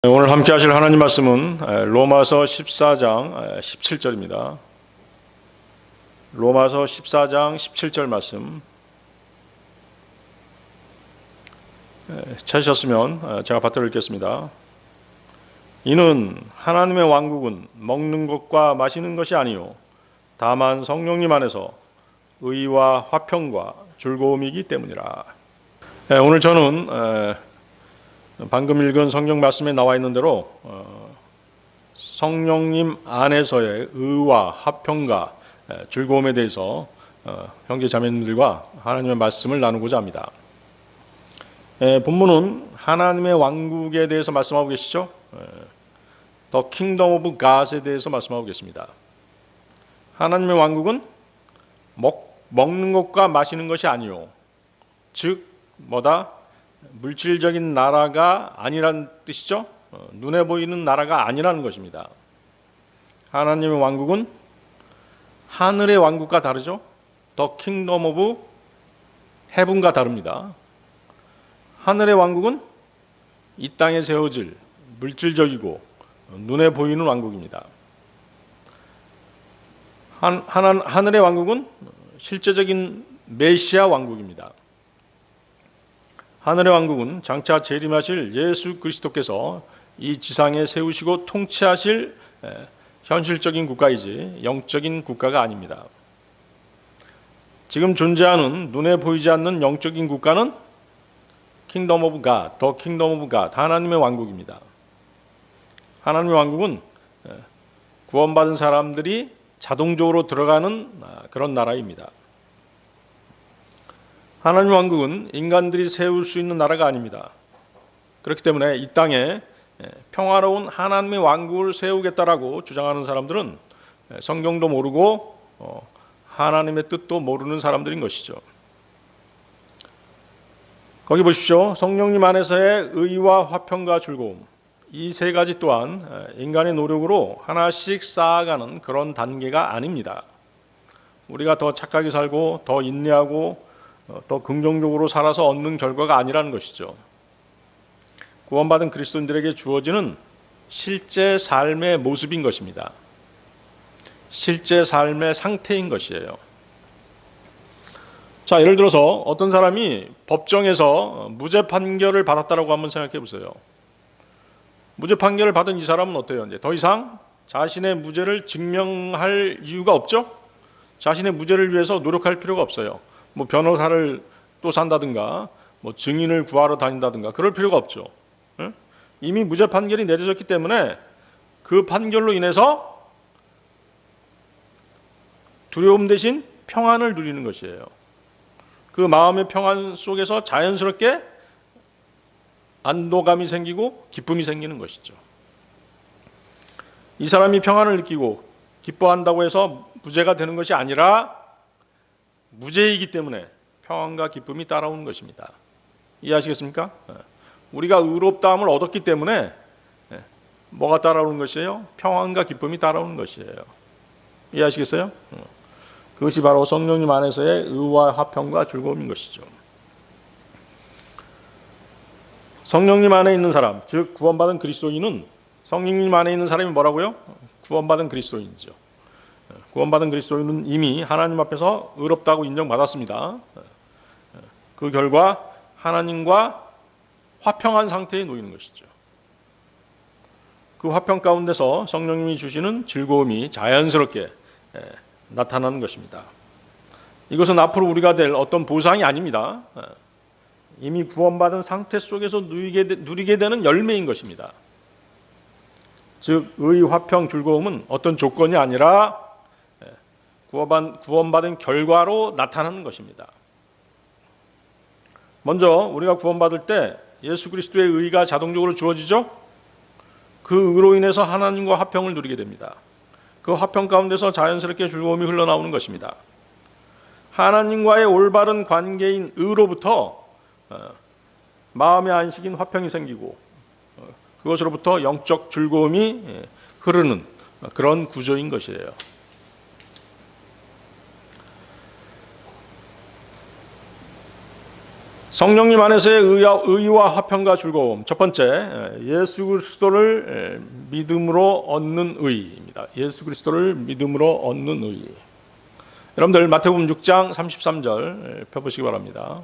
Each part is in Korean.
오늘 함께 하실 하나님 말씀은 로마서 14장 17절입니다. 로마서 14장 17절 말씀 찾으셨으면 제가 받들어 읽겠습니다. 이는 하나님의 왕국은 먹는 것과 마시는 것이 아니요 다만 성령님 안에서 의와 화평과 즐거움이기 때문이라. 오늘 저는 방금 읽은 성경 말씀에 나와 있는 대로 성령님 안에서의 의와 화평과 즐거움에 대해서 형제 자매님들과 하나님의 말씀을 나누고자 합니다. 본문은 하나님의 왕국에 대해서 말씀하고 계시죠. The Kingdom of God에 대해서 말씀하고 계십니다. 하나님의 왕국은 먹는 것과 마시는 것이 아니요, 즉 뭐다? 물질적인 나라가 아니라는 뜻이죠. 눈에 보이는 나라가 아니라는 것입니다. 하나님의 왕국은 하늘의 왕국과 다르죠. The Kingdom of Heaven과 다릅니다. 하늘의 왕국은 이 땅에 세워질 물질적이고 눈에 보이는 왕국입니다. 하늘의 왕국은 실제적인 메시아 왕국입니다. 하늘의 왕국은 장차 재림하실 예수 그리스도께서 이 지상에 세우시고 통치하실 현실적인 국가이지 영적인 국가가 아닙니다. 지금 존재하는 눈에 보이지 않는 영적인 국가는 Kingdom of God, The Kingdom of God, 하나님의 왕국입니다. 하나님의 왕국은 구원받은 사람들이 자동적으로 들어가는 그런 나라입니다. 하나님의 왕국은 인간들이 세울 수 있는 나라가 아닙니다. 그렇기 때문에 이 땅에 평화로운 하나님의 왕국을 세우겠다라고 주장하는 사람들은 성경도 모르고 하나님의 뜻도 모르는 사람들인 것이죠. 거기 보십시오. 성령님 안에서의 의와 화평과 즐거움, 이 세 가지 또한 인간의 노력으로 하나씩 쌓아가는 그런 단계가 아닙니다. 우리가 더 착하게 살고 더 인내하고 더 긍정적으로 살아서 얻는 결과가 아니라는 것이죠. 구원받은 그리스도인들에게 주어지는 실제 삶의 모습인 것입니다. 실제 삶의 상태인 것이에요. 자, 예를 들어서 어떤 사람이 법정에서 무죄 판결을 받았다라고 한번 생각해 보세요. 무죄 판결을 받은 이 사람은 어때요? 이제 더 이상 자신의 무죄를 증명할 이유가 없죠? 자신의 무죄를 위해서 노력할 필요가 없어요. 뭐 변호사를 또 산다든가 뭐 증인을 구하러 다닌다든가 그럴 필요가 없죠. 이미 무죄 판결이 내려졌기 때문에 그 판결로 인해서 두려움 대신 평안을 누리는 것이에요. 그 마음의 평안 속에서 자연스럽게 안도감이 생기고 기쁨이 생기는 것이죠. 이 사람이 평안을 느끼고 기뻐한다고 해서 무죄가 되는 것이 아니라 무죄이기 때문에 평안과 기쁨이 따라오는 것입니다. 이해하시겠습니까? 우리가 의롭다함을 얻었기 때문에 뭐가 따라오는 것이에요? 평안과 기쁨이 따라오는 것이에요. 이해하시겠어요? 그것이 바로 성령님 안에서의 의와 화평과 즐거움인 것이죠. 성령님 안에 있는 사람, 즉 구원받은 그리스도인은, 성령님 안에 있는 사람이 뭐라고요? 구원받은 그리스도인이죠. 구원받은 그리스도인은 이미 하나님 앞에서 의롭다고 인정받았습니다. 그 결과 하나님과 화평한 상태에 놓이는 것이죠. 그 화평 가운데서 성령님이 주시는 즐거움이 자연스럽게 나타나는 것입니다. 이것은 앞으로 우리가 될 어떤 보상이 아닙니다. 이미 구원받은 상태 속에서 누리게 되는 열매인 것입니다. 즉 의, 화평, 즐거움은 어떤 조건이 아니라 구원받은 결과로 나타나는 것입니다. 먼저 우리가 구원받을 때 예수 그리스도의 의가 자동적으로 주어지죠. 그 의로 인해서 하나님과 화평을 누리게 됩니다. 그 화평 가운데서 자연스럽게 즐거움이 흘러나오는 것입니다. 하나님과의 올바른 관계인 의로부터 마음의 안식인 화평이 생기고 그것으로부터 영적 즐거움이 흐르는 그런 구조인 것이에요. 성령님 안에서의 의와 화평과 즐거움. 첫 번째, 예수 그리스도를 믿음으로 얻는 의입니다. 예수 그리스도를 믿음으로 얻는 의. 여러분들 마태복음 6장 33절 펴보시기 바랍니다.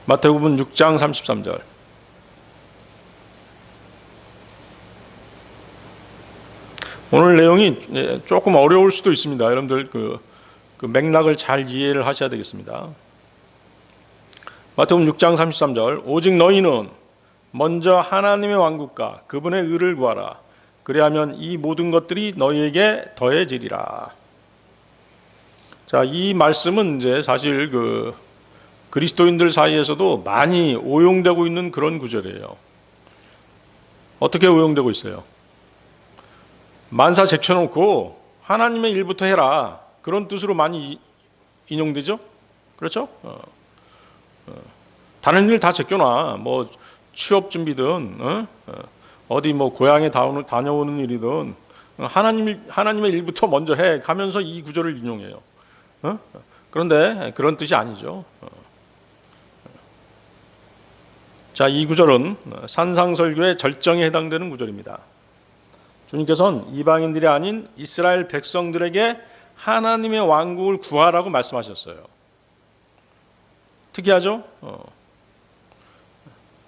마태복음 6장 33절. 오늘 내용이 조금 어려울 수도 있습니다. 여러분들 그 맥락을 잘 이해를 하셔야 되겠습니다. 마태복음 6장 33절. 오직 너희는 먼저 하나님의 왕국과 그분의 의를 구하라. 그리하면 이 모든 것들이 너희에게 더해지리라. 자, 이 말씀은 이제 사실 그리스도인들 사이에서도 많이 오용되고 있는 그런 구절이에요. 어떻게 오용되고 있어요? 만사 제쳐놓고 하나님의 일부터 해라. 그런 뜻으로 많이 인용되죠? 그렇죠? 다른 일 다 제껴놔. 뭐 취업 준비든 어디 뭐 고향에 다녀오는 일이든 하나님의 일부터 먼저 해 가면서 이 구절을 인용해요. 그런데 그런 뜻이 아니죠. 자, 이 구절은 산상설교의 절정에 해당되는 구절입니다. 주님께서는 이방인들이 아닌 이스라엘 백성들에게 하나님의 왕국을 구하라고 말씀하셨어요. 특이하죠?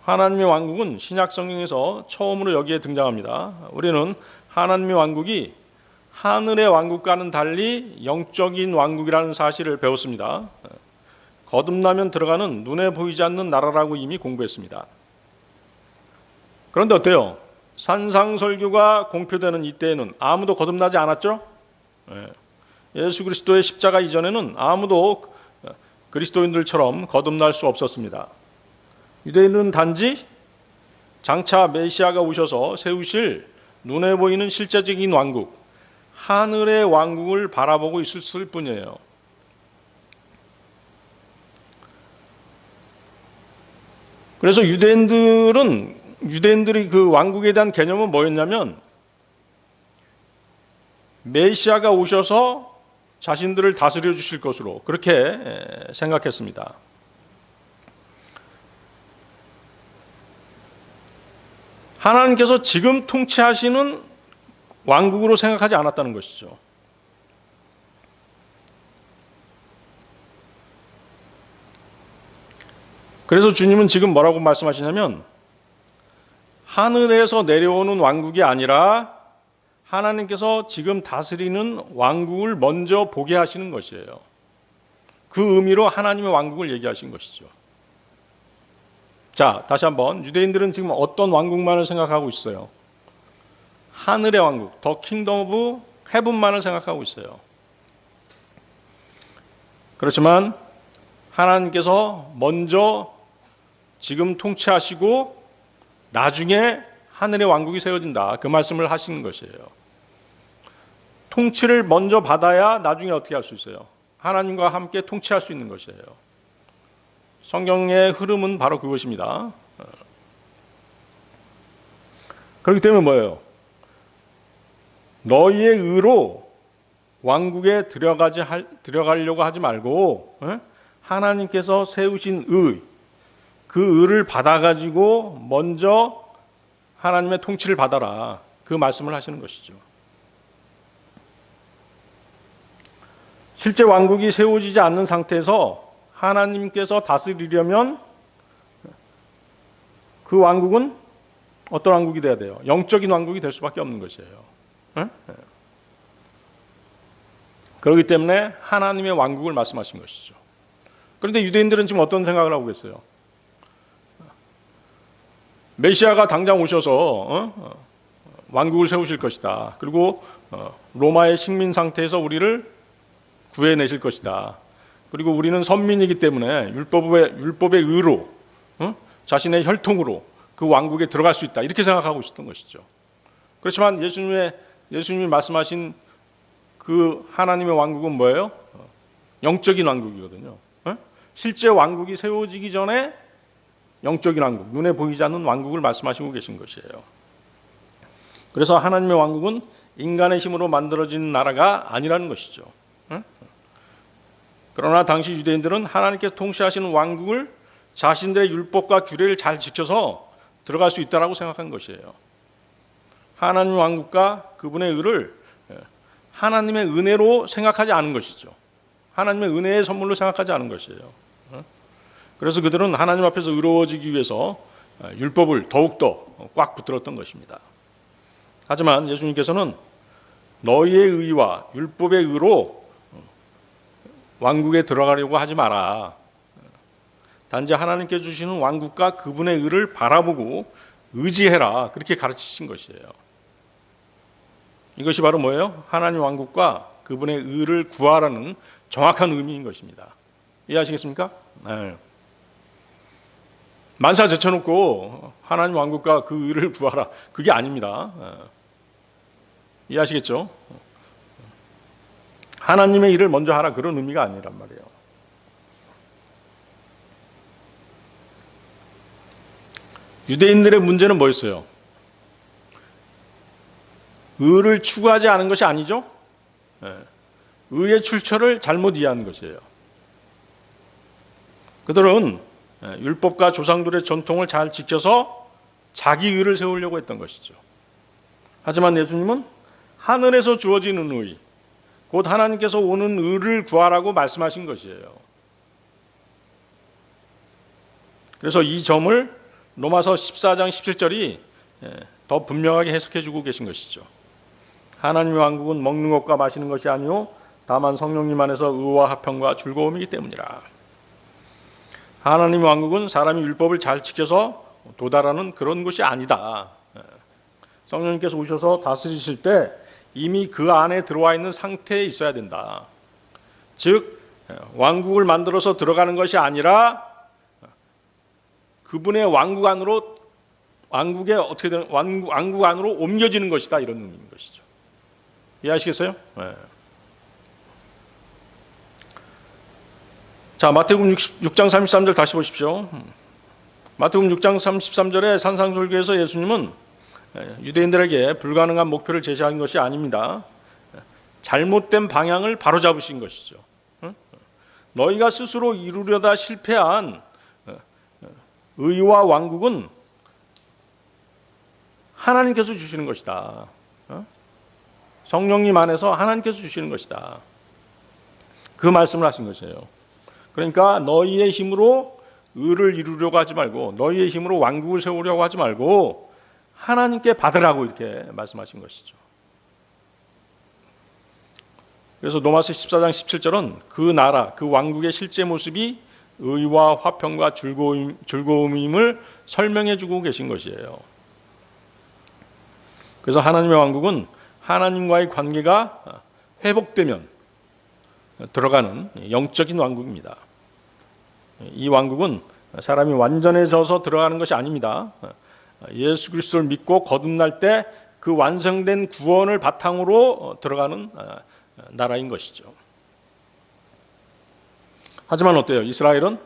하나님의 왕국은 신약 성경에서 처음으로 여기에 등장합니다. 우리는 하나님의 왕국이 하늘의 왕국과는 달리 영적인 왕국이라는 사실을 배웠습니다. 거듭나면 들어가는 눈에 보이지 않는 나라라고 이미 공부했습니다. 그런데 어때요? 산상설교가 공표되는 이때에는 아무도 거듭나지 않았죠? 예수 그리스도의 십자가 이전에는 아무도 그리스도인들처럼 거듭날 수 없었습니다. 유대인은 단지 장차 메시아가 오셔서 세우실 눈에 보이는 실제적인 왕국, 하늘의 왕국을 바라보고 있을 뿐이에요. 그래서 유대인들이 그 왕국에 대한 개념은 뭐였냐면 메시아가 오셔서 자신들을 다스려 주실 것으로 그렇게 생각했습니다. 하나님께서 지금 통치하시는 왕국으로 생각하지 않았다는 것이죠. 그래서 주님은 지금 뭐라고 말씀하시냐면 하늘에서 내려오는 왕국이 아니라 하나님께서 지금 다스리는 왕국을 먼저 보게 하시는 것이에요. 그 의미로 하나님의 왕국을 얘기하신 것이죠. 자, 다시 한번 유대인들은 지금 어떤 왕국만을 생각하고 있어요? 하늘의 왕국, 더 킹덤 오브 헤븐만을 생각하고 있어요. 그렇지만 하나님께서 먼저 지금 통치하시고 나중에 하늘의 왕국이 세워진다. 그 말씀을 하시는 것이에요. 통치를 먼저 받아야 나중에 어떻게 할 수 있어요? 하나님과 함께 통치할 수 있는 것이에요. 성경의 흐름은 바로 그것입니다. 그렇기 때문에 뭐예요? 너희의 의로 왕국에 들어가려고 하지 말고 하나님께서 세우신 의, 그 의를 받아가지고 먼저 하나님의 통치를 받아라. 그 말씀을 하시는 것이죠. 실제 왕국이 세워지지 않는 상태에서 하나님께서 다스리려면 그 왕국은 어떤 왕국이 돼야 돼요? 영적인 왕국이 될 수밖에 없는 것이에요. 그렇기 때문에 하나님의 왕국을 말씀하신 것이죠. 그런데 유대인들은 지금 어떤 생각을 하고 계세요? 메시아가 당장 오셔서 왕국을 세우실 것이다. 그리고 로마의 식민 상태에서 우리를 구해내실 것이다. 그리고 우리는 선민이기 때문에 율법의 의로 자신의 혈통으로 그 왕국에 들어갈 수 있다. 이렇게 생각하고 있었던 것이죠. 그렇지만 예수님이 말씀하신 그 하나님의 왕국은 뭐예요? 영적인 왕국이거든요. 실제 왕국이 세워지기 전에 영적인 왕국, 눈에 보이지 않는 왕국을 말씀하시고 계신 것이에요. 그래서 하나님의 왕국은 인간의 힘으로 만들어진 나라가 아니라는 것이죠. 그러나 당시 유대인들은 하나님께서 통치하시는 왕국을 자신들의 율법과 규례를 잘 지켜서 들어갈 수 있다라고 생각한 것이에요. 하나님 왕국과 그분의 의를 하나님의 은혜로 생각하지 않은 것이죠. 하나님의 은혜의 선물로 생각하지 않은 것이에요. 그래서 그들은 하나님 앞에서 의로워지기 위해서 율법을 더욱더 꽉 붙들었던 것입니다. 하지만 예수님께서는 너희의 의와 율법의 의로 왕국에 들어가려고 하지 마라. 단지 하나님께 주시는 왕국과 그분의 의를 바라보고 의지해라. 그렇게 가르치신 것이에요. 이것이 바로 뭐예요? 하나님 왕국과 그분의 의를 구하라는 정확한 의미인 것입니다. 이해하시겠습니까? 네. 만사 제쳐놓고 하나님 왕국과 그 의를 구하라. 그게 아닙니다. 이해하시겠죠? 하나님의 일을 먼저 하라. 그런 의미가 아니란 말이에요. 유대인들의 문제는 뭐였어요? 의를 추구하지 않은 것이 아니죠. 의의 출처를 잘못 이해하는 것이에요. 그들은 율법과 조상들의 전통을 잘 지켜서 자기 의를 세우려고 했던 것이죠. 하지만 예수님은 하늘에서 주어지는 의, 곧 하나님께서 오는 의를 구하라고 말씀하신 것이에요. 그래서 이 점을 로마서 14장 17절이 더 분명하게 해석해 주고 계신 것이죠. 하나님의 왕국은 먹는 것과 마시는 것이 아니요 다만 성령님 안에서 의와 화평과 즐거움이기 때문이라. 하나님의 왕국은 사람이 율법을 잘 지켜서 도달하는 그런 것이 아니다. 성령님께서 오셔서 다스리실 때 이미 그 안에 들어와 있는 상태에 있어야 된다. 즉 왕국을 만들어서 들어가는 것이 아니라 그분의 왕국 안으로 왕국의 어떻게 되는 왕국 안으로 옮겨지는 것이다. 이런 의미인 것이죠. 이해하시겠어요? 네. 자, 마태복음 6장 33절 다시 보십시오. 마태복음 6장 33절에 산상설교에서 예수님은 유대인들에게 불가능한 목표를 제시한 것이 아닙니다. 잘못된 방향을 바로잡으신 것이죠. 너희가 스스로 이루려다 실패한 의와 왕국은 하나님께서 주시는 것이다. 성령님 안에서 하나님께서 주시는 것이다. 그 말씀을 하신 것이에요. 그러니까 너희의 힘으로 의를 이루려고 하지 말고 너희의 힘으로 왕국을 세우려고 하지 말고 하나님께 받으라고 이렇게 말씀하신 것이죠. 그래서 로마서 14장 17절은 그 나라, 그 왕국의 실제 모습이 의와 화평과 즐거움임을 설명해 주고 계신 것이에요. 그래서 하나님의 왕국은 하나님과의 관계가 회복되면 들어가는 영적인 왕국입니다. 이 왕국은 사람이 완전해져서 들어가는 것이 아닙니다. 예수 그리스도를 믿고 거듭날 때 그 완성된 구원을 바탕으로 들어가는 나라인 것이죠. 하지만 어때요? 이스라엘은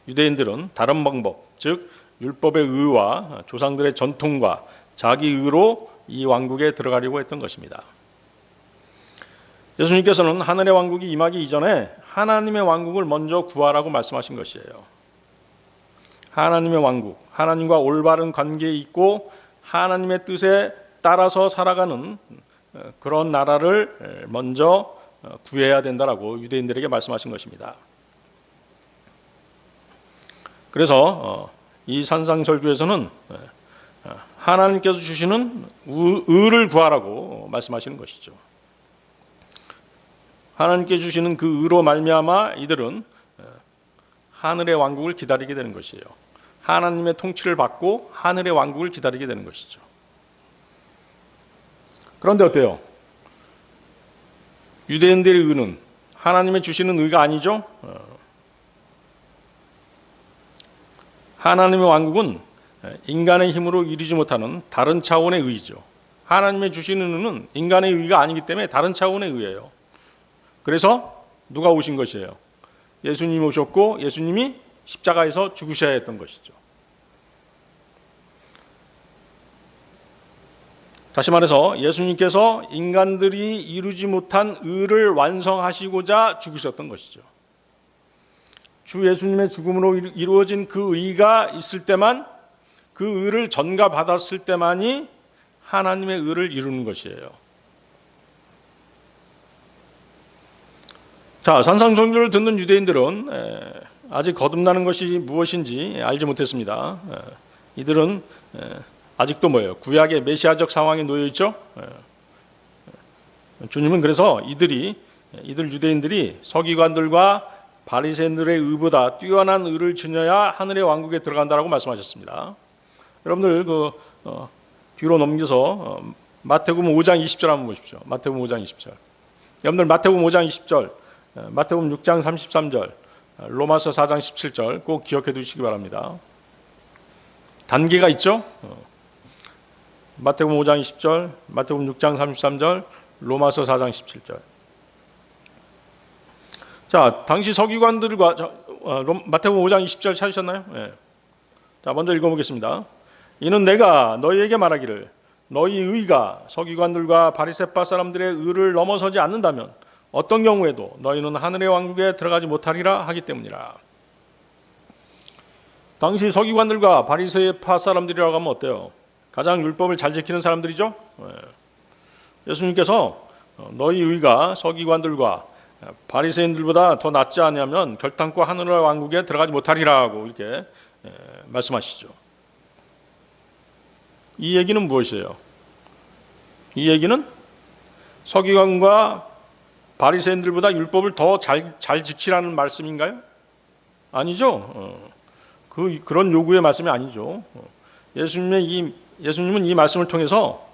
유대인들은 다른 방법, 즉 율법의 의와 조상들의 전통과 자기 의로 이 왕국에 들어가려고 했던 것입니다. 예수님께서는 하늘의 왕국이 임하기 이전에 하나님의 왕국을 먼저 구하라고 말씀하신 것이에요. 하나님의 왕국, 하나님과 올바른 관계에 있고 하나님의 뜻에 따라서 살아가는 그런 나라를 먼저 구해야 된다라고 유대인들에게 말씀하신 것입니다. 그래서 이 산상설교에서는 하나님께서 주시는 의를 구하라고 말씀하시는 것이죠. 하나님께 주시는 그 의로 말미암아 이들은 하늘의 왕국을 기다리게 되는 것이에요. 하나님의 통치를 받고 하늘의 왕국을 기다리게 되는 것이죠. 그런데 어때요? 유대인들의 의는 하나님의 주시는 의가 아니죠? 하나님의 왕국은 인간의 힘으로 이루지 못하는 다른 차원의 의죠. 하나님의 주시는 의는 인간의 의가 아니기 때문에 다른 차원의 의예요. 그래서 누가 오신 것이에요? 예수님이 오셨고 예수님이 십자가에서 죽으셔야 했던 것이죠. 다시 말해서 예수님께서 인간들이 이루지 못한 의를 완성하시고자 죽으셨던 것이죠. 주 예수님의 죽음으로 이루어진 그 의가 있을 때만, 그 의를 전가받았을 때만이 하나님의 의를 이루는 것이에요. 자, 산상선교를 듣는 유대인들은 아직 거듭나는 것이 무엇인지 알지 못했습니다. 이들은 아직도 뭐예요? 구약의 메시아적 상황에 놓여 있죠. 주님은 그래서 이들 유대인들이 서기관들과 바리새인들의 의보다 뛰어난 의를 지녀야 하늘의 왕국에 들어간다라고 말씀하셨습니다. 여러분들 뒤로 넘겨서 마태복음 5장 20절 한번 보십시오. 마태복음 5장 20절. 여러분들 마태복음 5장 20절, 마태복음 6장 33절, 로마서 4장 17절 꼭 기억해 두시기 바랍니다. 단계가 있죠. 마태복음 5장 20절, 마태복음 6장 33절, 로마서 4장 17절. 자, 당시 서기관들과 마태복음 5장 20절 찾으셨나요? 네. 자, 먼저 읽어보겠습니다. 이는 내가 너희에게 말하기를 너희 의가 서기관들과 바리새파 사람들의 의를 넘어서지 않는다면 어떤 경우에도 너희는 하늘의 왕국에 들어가지 못하리라 하기 때문이라. 당시 서기관들과 바리새파 사람들이라고 하면 어때요? 가장 율법을 잘 지키는 사람들이죠. 예수님께서 너희 의가 서기관들과 바리새인들보다 더 낫지 않으면 결단코 하늘의 왕국에 들어가지 못하리라고 이렇게 말씀하시죠. 이 얘기는 무엇이에요? 이 얘기는 서기관과 바리새인들보다 율법을 더 잘 지키라는 말씀인가요? 아니죠. 그런 요구의 말씀이 아니죠. 예수님은 이 말씀을 통해서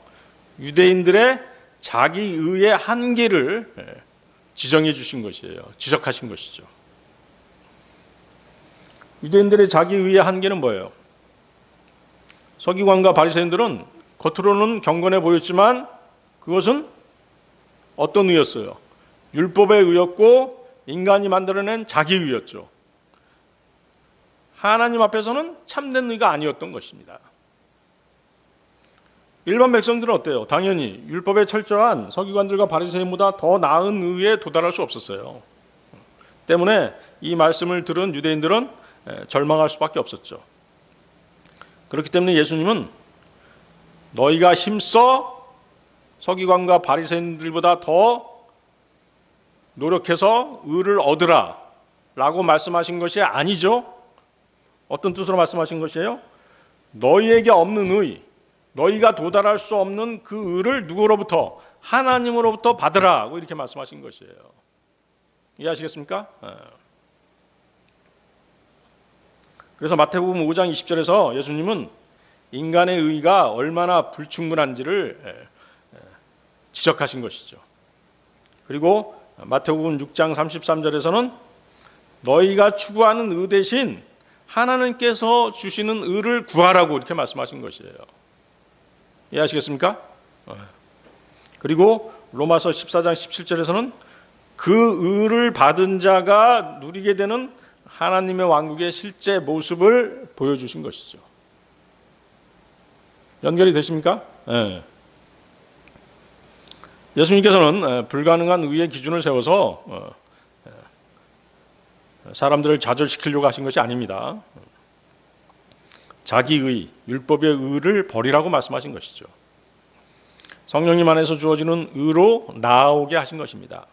유대인들의 자기 의의 한계를 지정해 주신 것이에요. 지적하신 것이죠. 유대인들의 자기 의의 한계는 뭐예요? 서기관과 바리새인들은 겉으로는 경건해 보였지만 그것은 어떤 의였어요? 율법의 의였고 인간이 만들어낸 자기 의였죠. 하나님 앞에서는 참된 의가 아니었던 것입니다. 일반 백성들은 어때요? 당연히 율법에 철저한 서기관들과 바리새인보다 더 나은 의에 도달할 수 없었어요. 때문에 이 말씀을 들은 유대인들은 절망할 수밖에 없었죠. 그렇기 때문에 예수님은 너희가 힘써 서기관과 바리새인들보다 더 노력해서 의를 얻으라 라고 말씀하신 것이 아니죠. 어떤 뜻으로 말씀하신 것이에요? 너희에게 없는 의, 너희가 도달할 수 없는 그 의를 누구로부터? 하나님으로부터 받으라고 이렇게 말씀하신 것이에요. 이해하시겠습니까? 그래서 마태복음 5장 20절에서 예수님은 인간의 의가 얼마나 불충분한지를 지적하신 것이죠. 그리고 마태복음 6장 33절에서는 너희가 추구하는 의 대신 하나님께서 주시는 의를 구하라고 이렇게 말씀하신 것이에요. 이해하시겠습니까? 그리고 로마서 14장 17절에서는 그 의를 받은 자가 누리게 되는 하나님의 왕국의 실제 모습을 보여주신 것이죠. 연결이 되십니까? 네. 예수님께서는 불가능한 의의 기준을 세워서 사람들을 좌절시키려고 하신 것이 아닙니다. 자기의, 율법의 의를 버리라고 말씀하신 것이죠. 성령님 안에서 주어지는 의로 나아오게 하신 것입니다.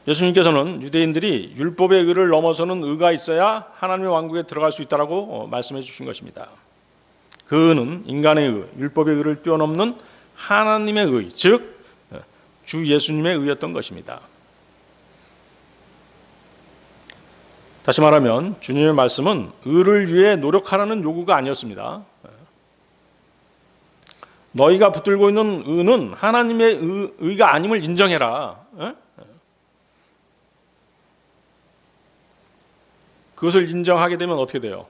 예수님께서는 유대인들이 율법의 의를 넘어서는 의가 있어야 하나님의 왕국에 들어갈 수 있다고 말씀해 주신 것입니다. 그 의는 인간의 의, 율법의 의를 뛰어넘는 하나님의 의, 즉 주 예수님의 의였던 것입니다. 다시 말하면 주님의 말씀은 의를 위해 노력하라는 요구가 아니었습니다. 너희가 붙들고 있는 의는 하나님의 의가 아님을 인정해라. 그것을 인정하게 되면 어떻게 돼요?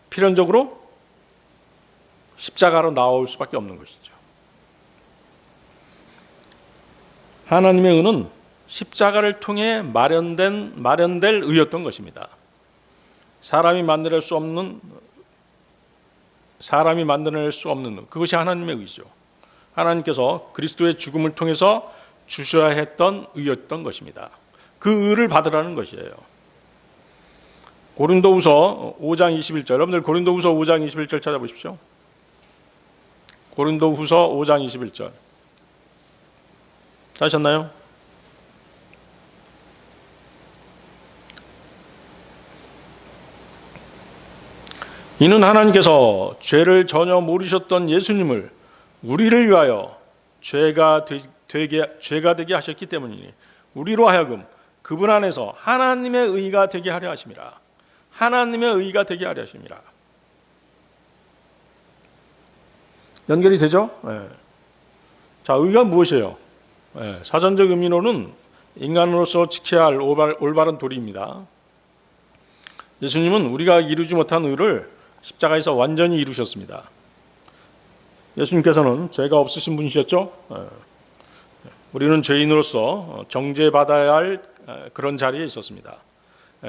필연적으로 십자가로 나올 수밖에 없는 것이죠. 하나님의 의는 십자가를 통해 마련될 의였던 것입니다. 사람이 만들어낼 수 없는 의, 그것이 하나님의 의죠. 하나님께서 그리스도의 죽음을 통해서 주셔야 했던 의였던 것입니다. 그 의를 받으라는 것이에요. 고린도후서 5장 21절, 여러분들 고린도후서 5장 21절 찾아보십시오. 고린도후서 5장 21절 찾으셨나요? 이는 하나님께서 죄를 전혀 모르셨던 예수님을 우리를 위하여 죄가 되게 하셨기 때문이니 우리로 하여금 그분 안에서 하나님의 의가 되게 하려 하심이라. 하나님의 의가 되게 하려 하심이라. 연결이 되죠? 네. 자, 의가 무엇이에요? 네. 사전적 의미로는 인간으로서 지켜야 할 올바른 도리입니다. 예수님은 우리가 이루지 못한 의를 십자가에서 완전히 이루셨습니다. 예수님께서는 죄가 없으신 분이셨죠? 우리는 죄인으로서 정죄받아야 할 그런 자리에 있었습니다.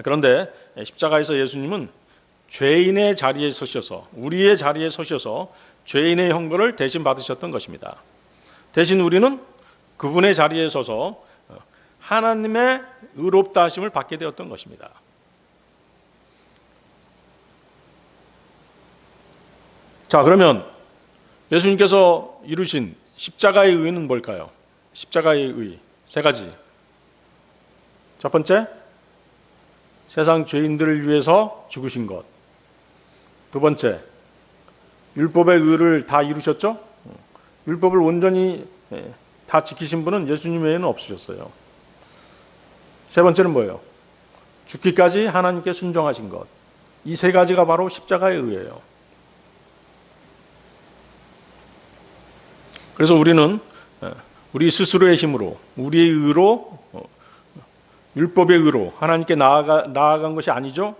그런데 십자가에서 예수님은 죄인의 자리에 서셔서, 우리의 자리에 서셔서 죄인의 형벌을 대신 받으셨던 것입니다. 대신 우리는 그분의 자리에 서서 하나님의 의롭다 하심을 받게 되었던 것입니다. 자, 그러면 예수님께서 이루신 십자가의 의는 뭘까요? 십자가의 의 세 가지. 첫 번째, 세상 죄인들을 위해서 죽으신 것. 두 번째, 율법의 의를 다 이루셨죠? 율법을 온전히 다 지키신 분은 예수님 외에는 없으셨어요. 세 번째는 뭐예요? 죽기까지 하나님께 순종하신 것. 이 세 가지가 바로 십자가의 의예요. 그래서 우리는 우리 스스로의 힘으로, 우리의 의로, 율법의 의로 하나님께 나아간 것이 아니죠.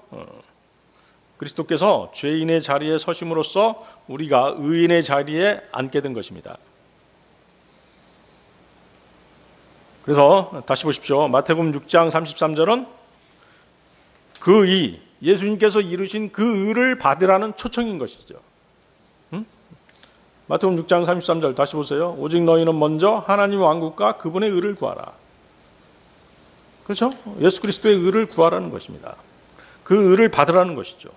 그리스도께서 죄인의 자리에 서심으로써 우리가 의인의 자리에 앉게 된 것입니다. 그래서 다시 보십시오. 마태복음 6장 33절은 그 의, 예수님께서 이루신 그 의를 받으라는 초청인 것이죠. 마태복음 6장 33절 다시 보세요. 오직 너희는 먼저 하나님의 왕국과 그분의 의를 구하라. 그렇죠? 예수 그리스도의 의를 구하라는 것입니다. 그 의를 받으라는 것이죠.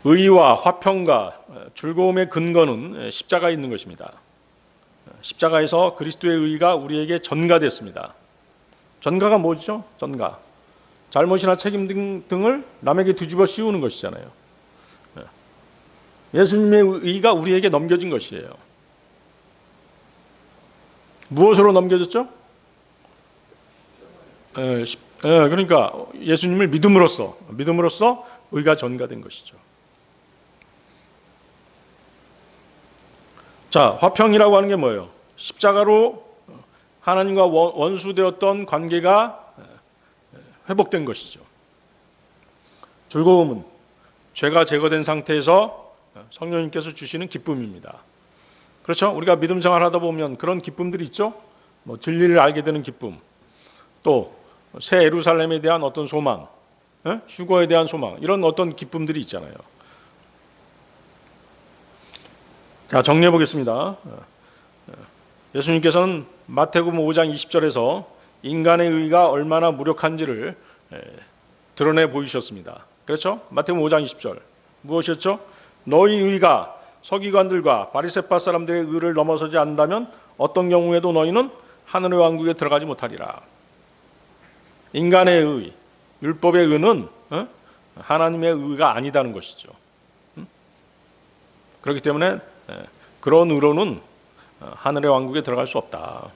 의와 화평과 즐거움의 근거는 십자가에 있는 것입니다. 십자가에서 그리스도의 의가 우리에게 전가됐습니다. 전가가 뭐죠? 전가. 잘못이나 책임 등을 남에게 뒤집어 씌우는 것이잖아요. 예수님의 의가 우리에게 넘겨진 것이에요. 무엇으로 넘겨졌죠? 그러니까 예수님을 믿음으로써 의가 전가된 것이죠. 자, 화평이라고 하는 게 뭐예요? 십자가로 하나님과 원수되었던 관계가 회복된 것이죠. 즐거움은 죄가 제거된 상태에서 성령님께서 주시는 기쁨입니다. 그렇죠? 우리가 믿음 생활하다 보면 그런 기쁨들이 있죠. 진리를 알게 되는 기쁨, 또 새 예루살렘에 대한 어떤 소망, 휴거에 대한 소망, 이런 어떤 기쁨들이 있잖아요. 자, 정리해 보겠습니다. 예수님께서는 마태복음 5장 20절에서 인간의 의가 얼마나 무력한지를 드러내 보이셨습니다. 그렇죠? 마태복음 5장 20절 무엇이었죠? 너희 의가 서기관들과 바리새파 사람들의 의를 넘어서지 않는다면 어떤 경우에도 너희는 하늘의 왕국에 들어가지 못하리라. 인간의 의, 율법의 의는 하나님의 의가 아니다는 것이죠. 그렇기 때문에 그런 의로는 하늘의 왕국에 들어갈 수 없다.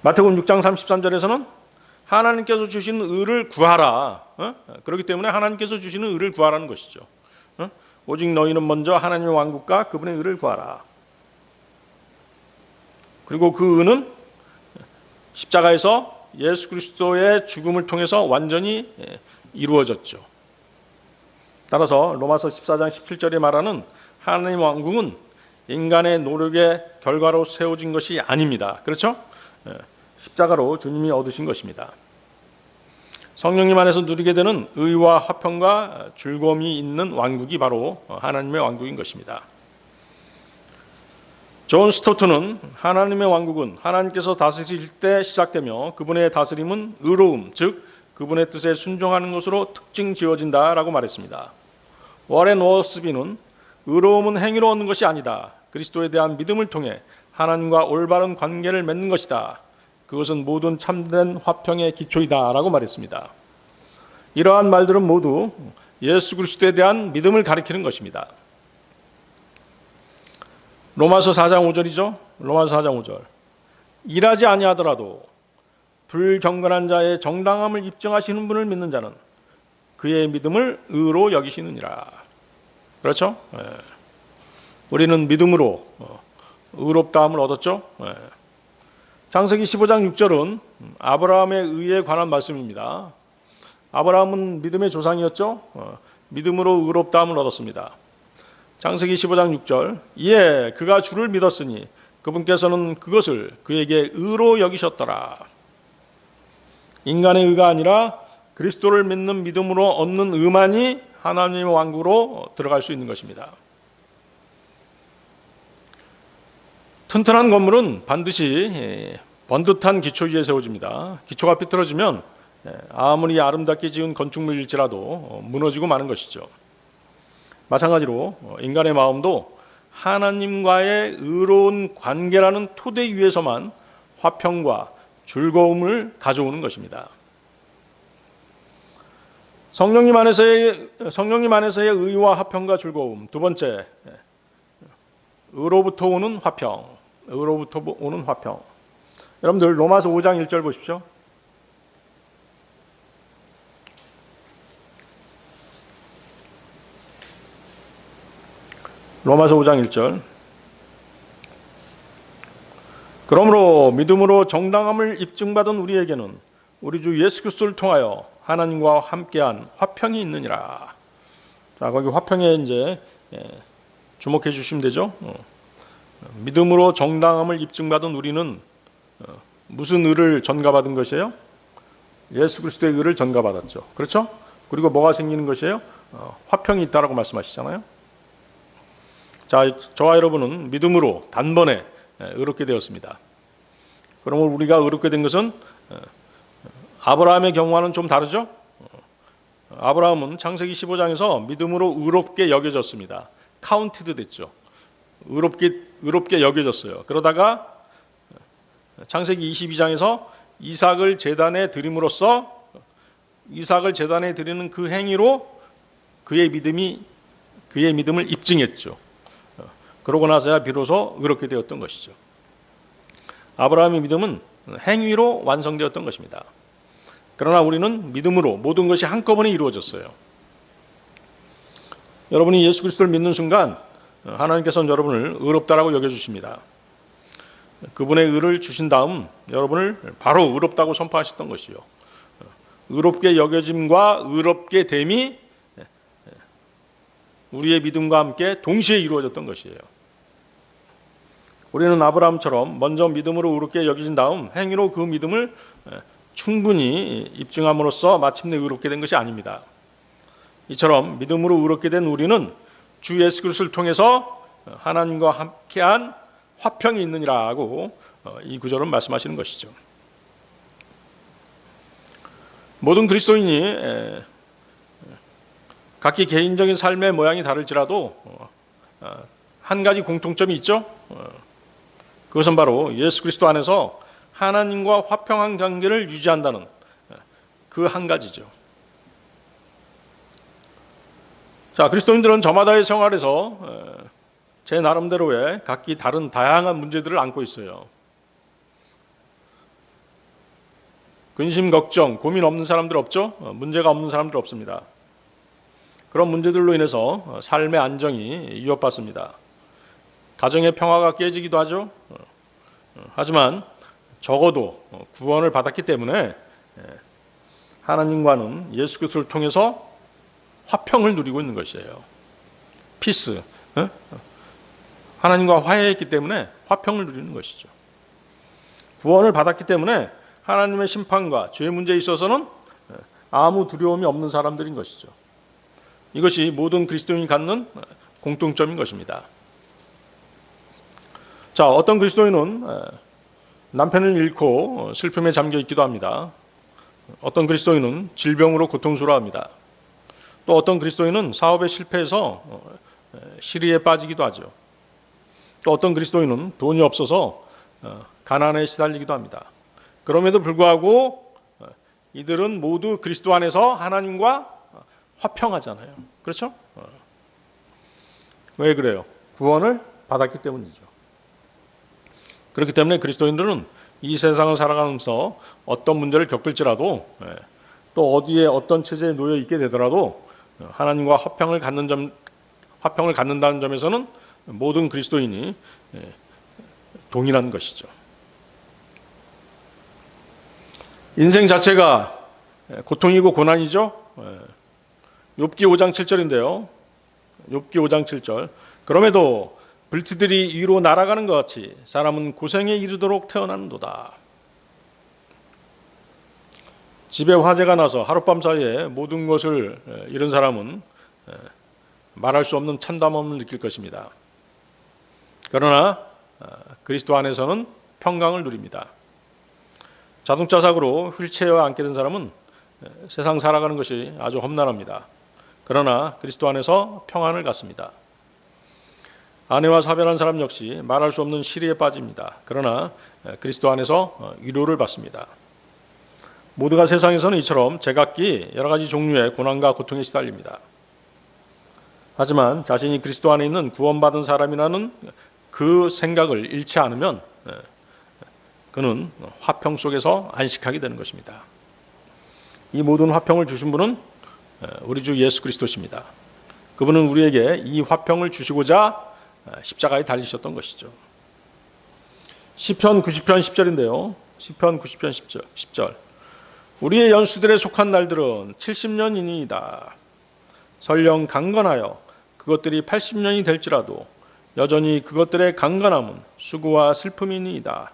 마태복음 6장 33절에서는 하나님께서 주신 의를 구하라. 그렇기 때문에 하나님께서 주시는 의를 구하라는 것이죠. 오직 너희는 먼저 하나님의 왕국과 그분의 의를 구하라. 그리고 그 의는 십자가에서 예수 그리스도의 죽음을 통해서 완전히 이루어졌죠. 따라서 로마서 14장 17절에 말하는 하나님의 왕국은 인간의 노력의 결과로 세워진 것이 아닙니다. 그렇죠? 십자가로 주님이 얻으신 것입니다. 성령님 안에서 누리게 되는 의와 화평과 즐거움이 있는 왕국이 바로 하나님의 왕국인 것입니다. 존 스토트는 하나님의 왕국은 하나님께서 다스리실 때 시작되며 그분의 다스림은 의로움, 즉 그분의 뜻에 순종하는 것으로 특징 지어진다라고 말했습니다. 워렌 워스비는 의로움은 행위로 얻는 것이 아니다. 그리스도에 대한 믿음을 통해 하나님과 올바른 관계를 맺는 것이다. 그것은 모든 참된 화평의 기초이다 라고 말했습니다. 이러한 말들은 모두 예수 그리스도에 대한 믿음을 가리키는 것입니다. 로마서 4장 5절이죠. 로마서 4장 5절. 일하지 아니하더라도 불경건한 자의 정당함을 입증하시는 분을 믿는 자는 그의 믿음을 의로 여기시느니라. 그렇죠? 우리는 믿음으로 의롭다함을 얻었죠. 창세기 15장 6절은 아브라함의 의에 관한 말씀입니다. 아브라함은 믿음의 조상이었죠. 믿음으로 의롭다함을 얻었습니다. 창세기 15장 6절. 이에 그가 주를 믿었으니 그분께서는 그것을 그에게 의로 여기셨더라. 인간의 의가 아니라 그리스도를 믿는 믿음으로 얻는 의만이 하나님의 왕국으로 들어갈 수 있는 것입니다. 튼튼한 건물은 반드시 번듯한 기초 위에 세워집니다. 기초가 삐뚤어지면 아무리 아름답게 지은 건축물일지라도 무너지고 마는 것이죠. 마찬가지로 인간의 마음도 하나님과의 의로운 관계라는 토대 위에서만 화평과 즐거움을 가져오는 것입니다. 성령님 안에서의 의와 화평과 즐거움. 두 번째, 의로부터 오는 화평. 의로부터 오는 화평. 여러분들 로마서 5장 1절 보십시오. 로마서 5장 1절. 그러므로 믿음으로 정당함을 입증받은 우리에게는 우리 주 예수 그리스도를 통하여 하나님과 함께한 화평이 있느니라. 자, 거기 화평에 이제 주목해 주시면 되죠. 믿음으로 정당함을 입증받은 우리는 무슨 의를 전가받은 것이에요? 예수 그리스도의 의를 전가받았죠. 그렇죠? 그리고 뭐가 생기는 것이에요? 화평이 있다라고 말씀하시잖아요. 자, 저와 여러분은 믿음으로 단번에 의롭게 되었습니다. 그러면 우리가 의롭게 된 것은 아브라함의 경우와는 좀 다르죠? 아브라함은 창세기 15장에서 믿음으로 의롭게 여겨졌습니다. 카운티드 됐죠. 의롭게 여겨졌어요. 그러다가 창세기 22장에서 이삭을 제단에 드림으로써 이삭을 제단에 드리는 그 행위로 그의 믿음을 입증했죠. 그러고 나서야 비로소 의롭게 되었던 것이죠. 아브라함의 믿음은 행위로 완성되었던 것입니다. 그러나 우리는 믿음으로 모든 것이 한꺼번에 이루어졌어요. 여러분이 예수 그리스도를 믿는 순간 하나님께서는 여러분을 의롭다라고 여겨주십니다. 그분의 의를 주신 다음 여러분을 바로 의롭다고 선포하셨던 것이요. 의롭게 여겨짐과 의롭게 됨이 우리의 믿음과 함께 동시에 이루어졌던 것이에요. 우리는 아브라함처럼 먼저 믿음으로 의롭게 여겨진 다음 행위로 그 믿음을 충분히 입증함으로써 마침내 의롭게 된 것이 아닙니다. 이처럼 믿음으로 의롭게 된 우리는 주 예수 그리스도를 통해서 하나님과 함께한 화평이 있느니라고 이 구절은 말씀하시는 것이죠. 모든 그리스도인이 각기 개인적인 삶의 모양이 다를지라도 한 가지 공통점이 있죠. 그것은 바로 예수 그리스도 안에서 하나님과 화평한 관계를 유지한다는 그 한 가지죠. 자, 그리스도인들은 저마다의 생활에서 제 나름대로의 각기 다른 다양한 문제들을 안고 있어요. 근심, 걱정, 고민 없는 사람들 없죠? 문제가 없는 사람들 없습니다. 그런 문제들로 인해서 삶의 안정이 위협받습니다. 가정의 평화가 깨지기도 하죠. 하지만 적어도 구원을 받았기 때문에 하나님과는 예수 그리스도를 통해서 화평을 누리고 있는 것이에요. 피스. 하나님과 화해했기 때문에 화평을 누리는 것이죠. 구원을 받았기 때문에 하나님의 심판과 죄 문제에 있어서는 아무 두려움이 없는 사람들인 것이죠. 이것이 모든 그리스도인이 갖는 공통점인 것입니다. 자, 어떤 그리스도인은 남편을 잃고 슬픔에 잠겨 있기도 합니다. 어떤 그리스도인은 질병으로 고통스러워합니다. 또 어떤 그리스도인은 사업에 실패해서 시리에 빠지기도 하죠. 또 어떤 그리스도인은 돈이 없어서 가난에 시달리기도 합니다. 그럼에도 불구하고 이들은 모두 그리스도 안에서 하나님과 화평하잖아요. 그렇죠? 왜 그래요? 구원을 받았기 때문이죠. 그렇기 때문에 그리스도인들은 이 세상을 살아가면서 어떤 문제를 겪을지라도 또 어디에 어떤 처지에 놓여 있게 되더라도 하나님과 화평을 갖는다는 점에서는 모든 그리스도인이 동일한 것이죠. 인생 자체가 고통이고 고난이죠. 욥기 5장 7절인데요. 욥기 5장 7절. 그럼에도 불티들이 위로 날아가는 것 같이 사람은 고생에 이르도록 태어나는도다. 집에 화재가 나서 하룻밤 사이에 모든 것을 잃은 사람은 말할 수 없는 참담함을 느낄 것입니다. 그러나 그리스도 안에서는 평강을 누립니다. 자동차 사고로 휠체어에 앉게 된 사람은 세상 살아가는 것이 아주 험난합니다. 그러나 그리스도 안에서 평안을 갖습니다. 아내와 사별한 사람 역시 말할 수 없는 시리에 빠집니다. 그러나 그리스도 안에서 위로를 받습니다. 모두가 세상에서는 이처럼 제각기 여러 가지 종류의 고난과 고통에 시달립니다. 하지만 자신이 그리스도 안에 있는 구원받은 사람이라는 그 생각을 잃지 않으면 그는 화평 속에서 안식하게 되는 것입니다. 이 모든 화평을 주신 분은 우리 주 예수 그리스도십니다. 그분은 우리에게 이 화평을 주시고자 십자가에 달리셨던 것이죠. 시편 90편 10절인데요. 시편 90편 10절. 우리의 연수들에 속한 날들은 70년이니이다. 설령 강건하여 그것들이 80년이 될지라도 여전히 그것들의 강건함은 수고와 슬픔이니이다.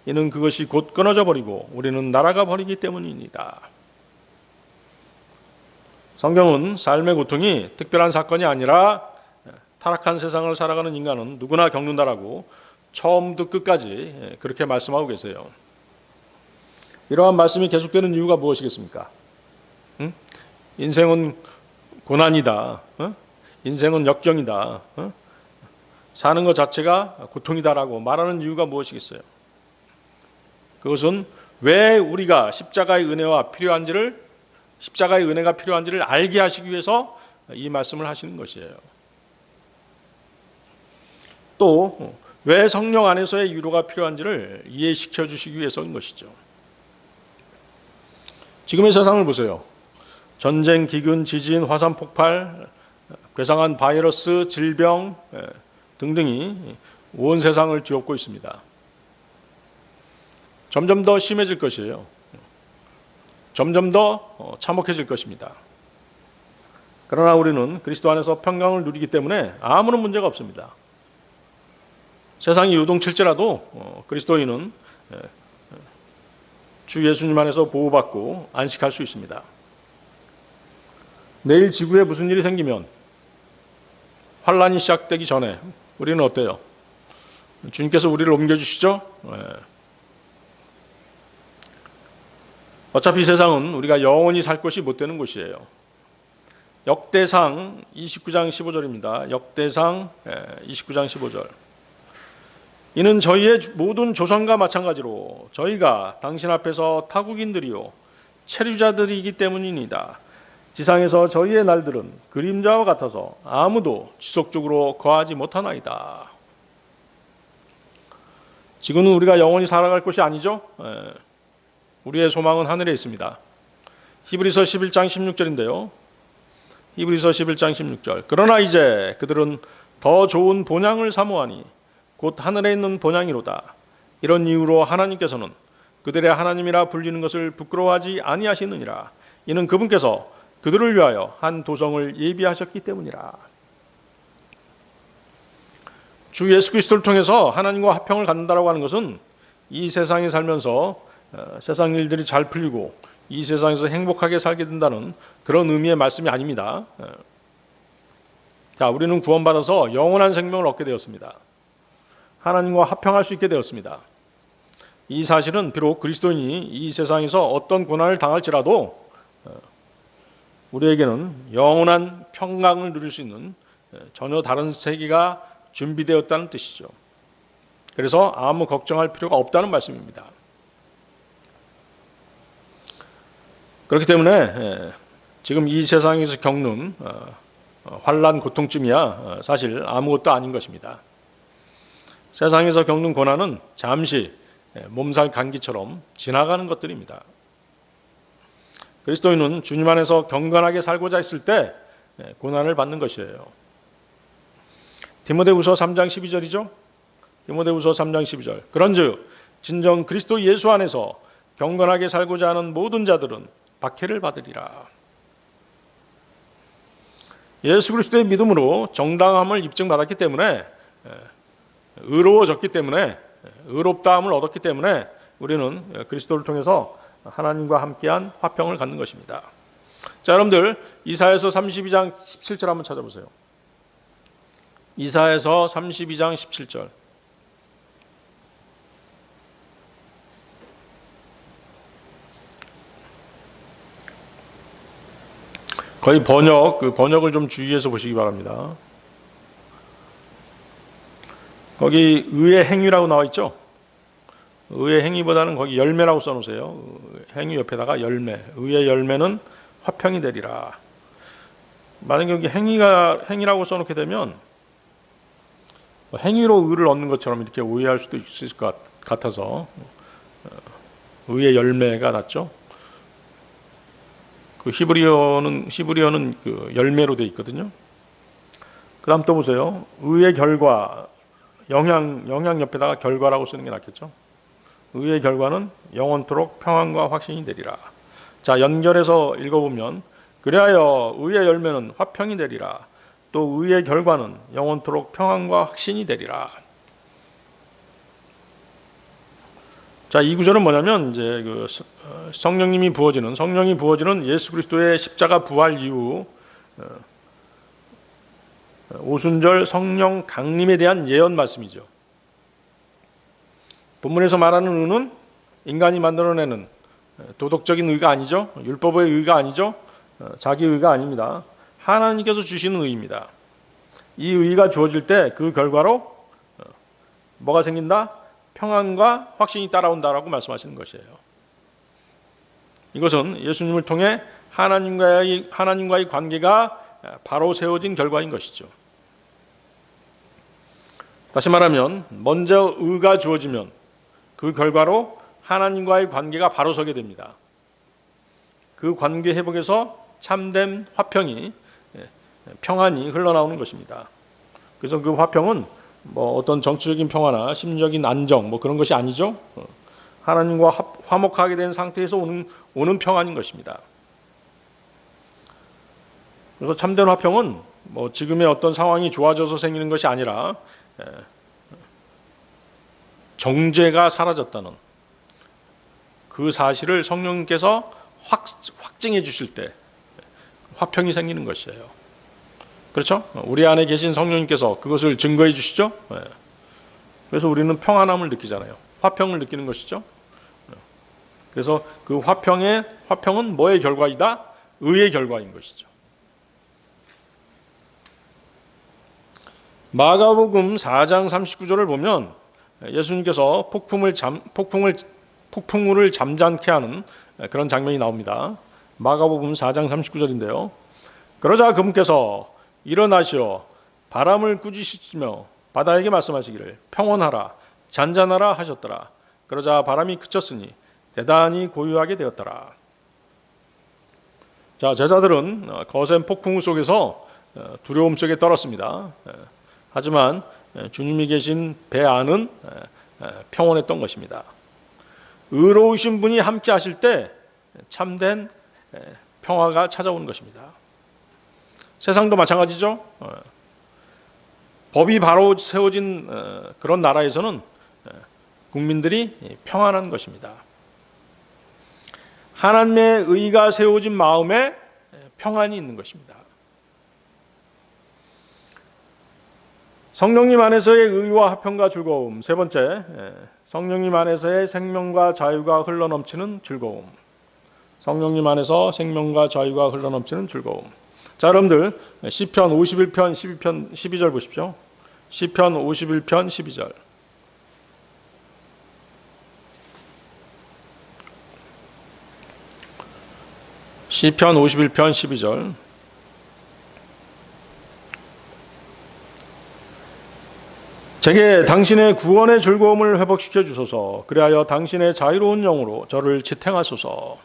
이는 그것이 곧 끊어져 버리고 우리는 날아가 버리기 때문이니이다. 성경은 삶의 고통이 특별한 사건이 아니라 타락한 세상을 살아가는 인간은 누구나 겪는다라고 처음부터 끝까지 그렇게 말씀하고 계세요. 이러한 말씀이 계속되는 이유가 무엇이겠습니까? 인생은 고난이다. 인생은 역경이다. 사는 것 자체가 고통이다라고 말하는 이유가 무엇이겠어요? 그것은 왜 우리가 십자가의 은혜가 필요한지를 알게 하시기 위해서 이 말씀을 하시는 것이에요. 또 왜 성령 안에서의 위로가 필요한지를 이해시켜 주시기 위해서인 것이죠. 지금의 세상을 보세요. 전쟁, 기근, 지진, 화산 폭발, 괴상한 바이러스, 질병 등등이 온 세상을 뒤엎고 있습니다. 점점 더 심해질 것이에요. 점점 더 참혹해질 것입니다. 그러나 우리는 그리스도 안에서 평강을 누리기 때문에 아무런 문제가 없습니다. 세상이 요동칠지라도 그리스도인은 주 예수님 안에서 보호받고 안식할 수 있습니다. 내일 지구에 무슨 일이 생기면 환란이 시작되기 전에 우리는 어때요? 주님께서 우리를 옮겨주시죠? 어차피 세상은 우리가 영원히 살 곳이 못 되는 곳이에요. 역대상 29장 15절입니다. 역대상 29장 15절. 이는 저희의 모든 조상과 마찬가지로 저희가 당신 앞에서 타국인들이요 체류자들이기 때문이니다. 지상에서 저희의 날들은 그림자와 같아서 아무도 지속적으로 거하지 못하나이다. 지금은 우리가 영원히 살아갈 곳이 아니죠. 우리의 소망은 하늘에 있습니다. 히브리서 11장 16절인데요. 히브리서 11장 16절. 그러나 이제 그들은 더 좋은 본향을 사모하니 곧 하늘에 있는 본향이로다. 이런 이유로 하나님께서는 그들의 하나님이라 불리는 것을 부끄러워하지 아니하시느니라. 이는 그분께서 그들을 위하여 한 도성을 예비하셨기 때문이라. 주 예수 그리스도를 통해서 하나님과 화평을 갖는다라고 하는 것은 이 세상에 살면서 세상 일들이 잘 풀리고 이 세상에서 행복하게 살게 된다는 그런 의미의 말씀이 아닙니다. 자, 우리는 구원받아서 영원한 생명을 얻게 되었습니다. 하나님과 화평할 수 있게 되었습니다. 이 사실은 비록 그리스도인이 이 세상에서 어떤 고난을 당할지라도 우리에게는 영원한 평강을 누릴 수 있는 전혀 다른 세계가 준비되었다는 뜻이죠. 그래서 아무 걱정할 필요가 없다는 말씀입니다. 그렇기 때문에 지금 이 세상에서 겪는 환난 고통쯤이야 사실 아무것도 아닌 것입니다. 세상에서 겪는 고난은 잠시 몸살 감기처럼 지나가는 것들입니다. 그리스도인은 주님 안에서 경건하게 살고자 했을 때 고난을 받는 것이에요. 디모데후서 3장 12절이죠. 디모데후서 3장 12절. 그런즉 진정 그리스도 예수 안에서 경건하게 살고자 하는 모든 자들은 박해를 받으리라. 예수 그리스도의 믿음으로 정당함을 입증받았기 때문에, 의로워졌기 때문에, 의롭다함을 얻었기 때문에 우리는 그리스도를 통해서 하나님과 함께한 화평을 갖는 것입니다. 자, 여러분들 이사야서 32장 17절 한번 찾아보세요. 이사야서 32장 17절. 거의 번역을 좀 주의해서 보시기 바랍니다. 거기 의의 행위라고 나와 있죠. 의의 행위보다는 거기 열매라고 써놓으세요. 행위 옆에다가 열매. 의의 열매는 화평이 되리라. 만약에 여기 행위라고 써놓게 되면 행위로 의를 얻는 것처럼 이렇게 오해할 수도 있을 것 같아서 의의 열매가 낫죠. 그 히브리어는 그 열매로 돼 있거든요. 그다음 또 보세요. 의의 결과, 영향 옆에다가 결과라고 쓰는 게 낫겠죠. 의의 결과는 영원토록 평안과 확신이 되리라. 자, 연결해서 읽어보면 그리하여 의의 열매는 화평이 되리라. 또 의의 결과는 영원토록 평안과 확신이 되리라. 자, 이 구절은 뭐냐면 이제 그 성령이 부어지는 예수 그리스도의 십자가 부활 이후 오순절 성령 강림에 대한 예언 말씀이죠. 본문에서 말하는 의는 인간이 만들어내는 도덕적인 의가 아니죠. 율법의 의가 아니죠. 자기 의가 아닙니다. 하나님께서 주시는 의입니다. 이 의가 주어질 때 그 결과로 뭐가 생긴다? 평안과 확신이 따라온다라고 말씀하시는 것이에요. 이것은 예수님을 통해 하나님과의 관계가 바로 세워진 결과인 것이죠. 다시 말하면 먼저 의가 주어지면 그 결과로 하나님과의 관계가 바로 서게 됩니다. 그 관계 회복에서 참된 화평이, 평안이 흘러나오는 것입니다. 그래서 그 화평은 뭐 어떤 정치적인 평화나 심리적인 안정 뭐 그런 것이 아니죠. 하나님과 화목하게 된 상태에서 오는 평안인 것입니다. 그래서 참된 화평은 뭐 지금의 어떤 상황이 좋아져서 생기는 것이 아니라 정죄가 사라졌다는 그 사실을 성령님께서 확증해 주실 때 화평이 생기는 것이에요. 그렇죠? 우리 안에 계신 성령님께서 그것을 증거해 주시죠. 그래서 우리는 평안함을 느끼잖아요. 화평을 느끼는 것이죠. 그래서 그 화평은 뭐의 결과이다? 의의 결과인 것이죠. 마가복음 4장 39절을 보면 예수님께서 폭풍우를 잠잠케 하는 그런 장면이 나옵니다. 마가복음 4장 39절인데요. 그러자 그분께서 일어나시어 바람을 꾸짖으시며 바다에게 말씀하시기를 평온하라 잔잔하라 하셨더라. 그러자 바람이 그쳤으니 대단히 고요하게 되었더라. 자, 제자들은 거센 폭풍우 속에서 두려움 속에 떨었습니다. 하지만 주님이 계신 배 안은 평온했던 것입니다. 의로우신 분이 함께 하실 때 참된 평화가 찾아오는 것입니다. 세상도 마찬가지죠. 법이 바로 세워진 그런 나라에서는 국민들이 평안한 것입니다. 하나님의 의가 세워진 마음에 평안이 있는 것입니다. 성령님 안에서의 의와 화평과 즐거움. 세 번째, 성령님 안에서의 생명과 자유가 흘러넘치는 즐거움. 성령님 안에서 생명과 자유가 흘러넘치는 즐거움. 자, 여러분들 시편 51편 12절 보십시오. 시편 51편 12절. 시편 51편 12절. 제게 당신의 구원의 즐거움을 회복시켜 주소서. 그리하여 당신의 자유로운 영으로 저를 지탱하소서.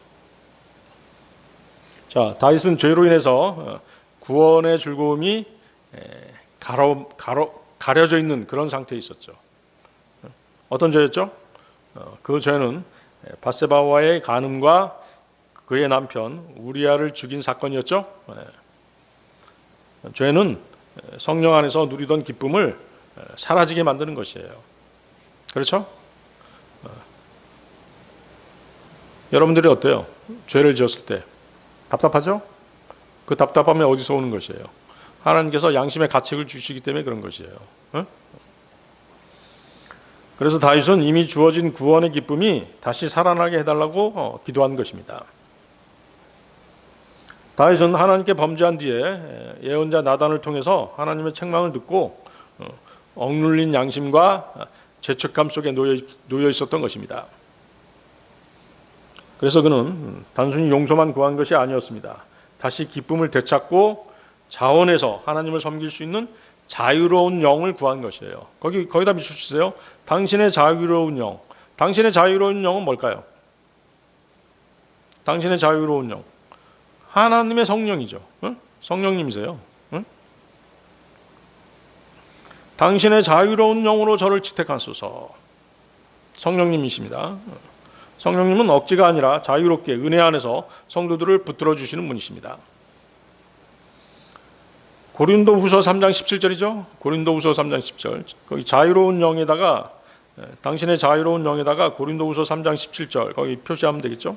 자, 다윗은 죄로 인해서 구원의 즐거움이 가려져 있는 그런 상태에 있었죠. 어떤 죄였죠? 그 죄는 밧세바와의 간음과 그의 남편 우리아를 죽인 사건이었죠. 죄는 성령 안에서 누리던 기쁨을 사라지게 만드는 것이에요. 그렇죠? 여러분들이 어때요? 죄를 지었을 때 답답하죠? 그 답답함이 어디서 오는 것이에요? 하나님께서 양심의 가책을 주시기 때문에 그런 것이에요. 그래서 다윗은 이미 주어진 구원의 기쁨이 다시 살아나게 해달라고 기도한 것입니다. 다윗은 하나님께 범죄한 뒤에 예언자 나단을 통해서 하나님의 책망을 듣고 억눌린 양심과 죄책감 속에 놓여 있었던 것입니다. 그래서 그는 단순히 용서만 구한 것이 아니었습니다. 다시 기쁨을 되찾고 자원해서 하나님을 섬길 수 있는 자유로운 영을 구한 것이에요. 거기다 비춰주세요. 당신의 자유로운 영. 당신의 자유로운 영은 뭘까요? 당신의 자유로운 영. 하나님의 성령이죠. 성령님이세요. 당신의 자유로운 영으로 저를 지탱하소서. 성령님이십니다. 성령님은 억지가 아니라 자유롭게 은혜 안에서 성도들을 붙들어 주시는 분이십니다. 고린도후서 3장 17절이죠. 고린도후서 3장 10절. 거기 자유로운 영에다가 당신의 자유로운 영에다가 고린도후서 3장 17절 거기 표시하면 되겠죠.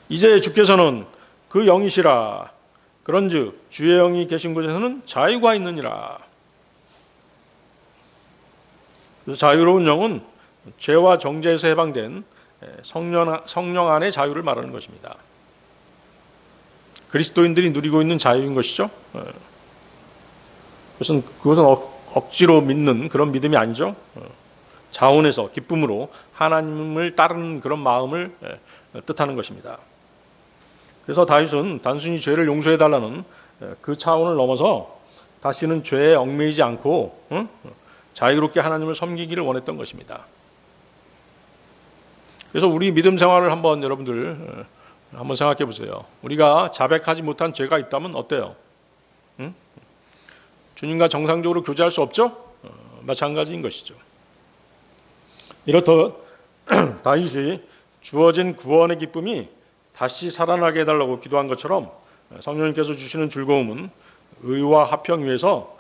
이제 주께서는 그 영이시라. 그런즉 주의 영이 계신 곳에서는 자유가 있느니라. 그래서 자유로운 영은 죄와 정죄에서 해방된 성령 안의 자유를 말하는 것입니다. 그리스도인들이 누리고 있는 자유인 것이죠. 그것은 억지로 믿는 그런 믿음이 아니죠. 자원에서 기쁨으로 하나님을 따르는 그런 마음을 뜻하는 것입니다. 그래서 다윗은 단순히 죄를 용서해달라는 그 차원을 넘어서 다시는 죄에 얽매이지 않고 자유롭게 하나님을 섬기기를 원했던 것입니다. 그래서 우리 믿음 생활을 한번 여러분들 한번 생각해 보세요. 우리가 자백하지 못한 죄가 있다면 어때요? 주님과 정상적으로 교제할 수 없죠? 마찬가지인 것이죠. 이렇듯 다윗이 주어진 구원의 기쁨이 다시 살아나게 해달라고 기도한 것처럼 성령님께서 주시는 즐거움은 의와 화평 위에서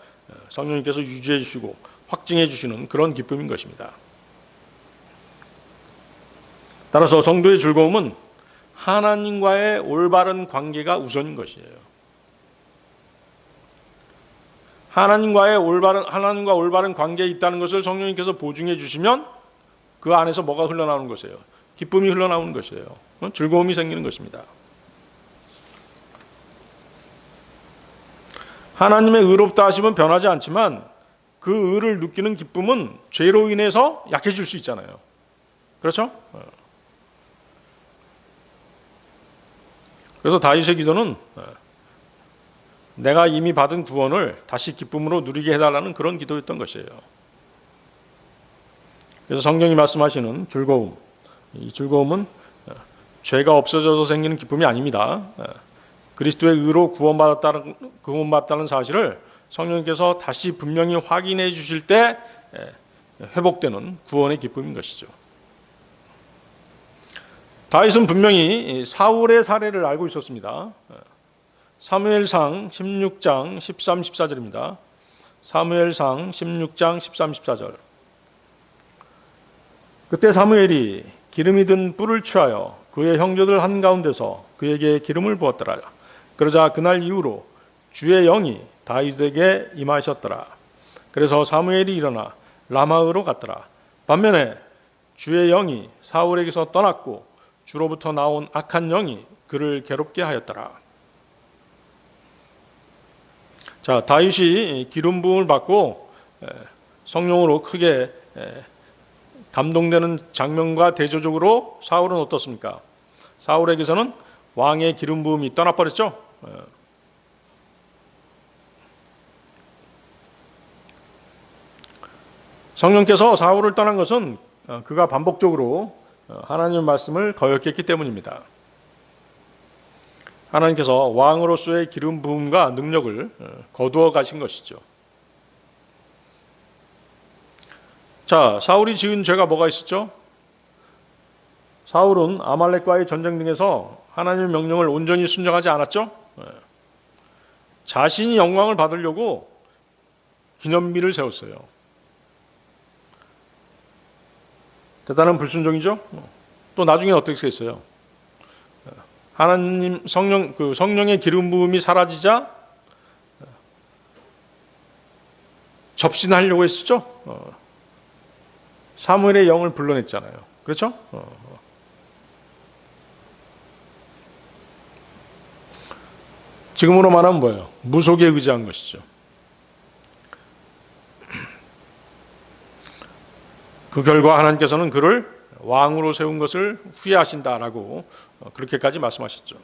성령님께서 유지해 주시고 확증해 주시는 그런 기쁨인 것입니다. 따라서 성도의 즐거움은 하나님과의 올바른 관계가 우선인 것이에요. 하나님과 올바른 관계에 있다는 것을 성령님께서 보증해 주시면 그 안에서 뭐가 흘러나오는 것이에요? 기쁨이 흘러나오는 것이에요. 즐거움이 생기는 것입니다. 하나님의 의롭다 하심은 변하지 않지만 그 의를 느끼는 기쁨은 죄로 인해서 약해질 수 있잖아요. 그렇죠? 그래서 다윗의 기도는 내가 이미 받은 구원을 다시 기쁨으로 누리게 해달라는 그런 기도였던 것이에요. 그래서 성경이 말씀하시는 즐거움, 이 즐거움은 죄가 없어져서 생기는 기쁨이 아닙니다. 그리스도의 의로 구원받았다는 사실을 성령님께서 다시 분명히 확인해 주실 때 회복되는 구원의 기쁨인 것이죠. 다윗은 분명히 사울의 사례를 알고 있었습니다. 사무엘상 16장 13, 14절입니다. 사무엘상 16장 13, 14절. 그때 사무엘이 기름이 든 뿔을 취하여 그의 형제들 한가운데서 그에게 기름을 부었더라. 그러자 그날 이후로 주의 영이 다윗에게 임하셨더라. 그래서 사무엘이 일어나 라마으로 갔더라. 반면에 주의 영이 사울에게서 떠났고 주로부터 나온 악한 영이 그를 괴롭게 하였더라. 자, 다윗이 기름 부음을 받고 성령으로 크게 감동되는 장면과 대조적으로 사울은 어떻습니까? 사울에게서는 왕의 기름 부음이 떠나버렸죠. 성령께서 사울을 떠난 것은 그가 반복적으로 하나님의 말씀을 거역했기 때문입니다. 하나님께서 왕으로서의 기름 부음과 능력을 거두어 가신 것이죠. 자, 사울이 지은 죄가 뭐가 있었죠? 사울은 아말렉과의 전쟁 등에서 하나님의 명령을 온전히 순종하지 않았죠? 자신이 영광을 받으려고 기념비를 세웠어요. 대단한 불순종이죠? 또 나중에 어떻게 했어요? 하나님 성령의 기름 부음이 사라지자 접신하려고 했었죠? 사무엘의 영을 불러냈잖아요. 그렇죠? 지금으로 말하면 뭐예요? 무속에 의지한 것이죠. 그 결과 하나님께서는 그를 왕으로 세운 것을 후회하신다라고 그렇게까지 말씀하셨죠.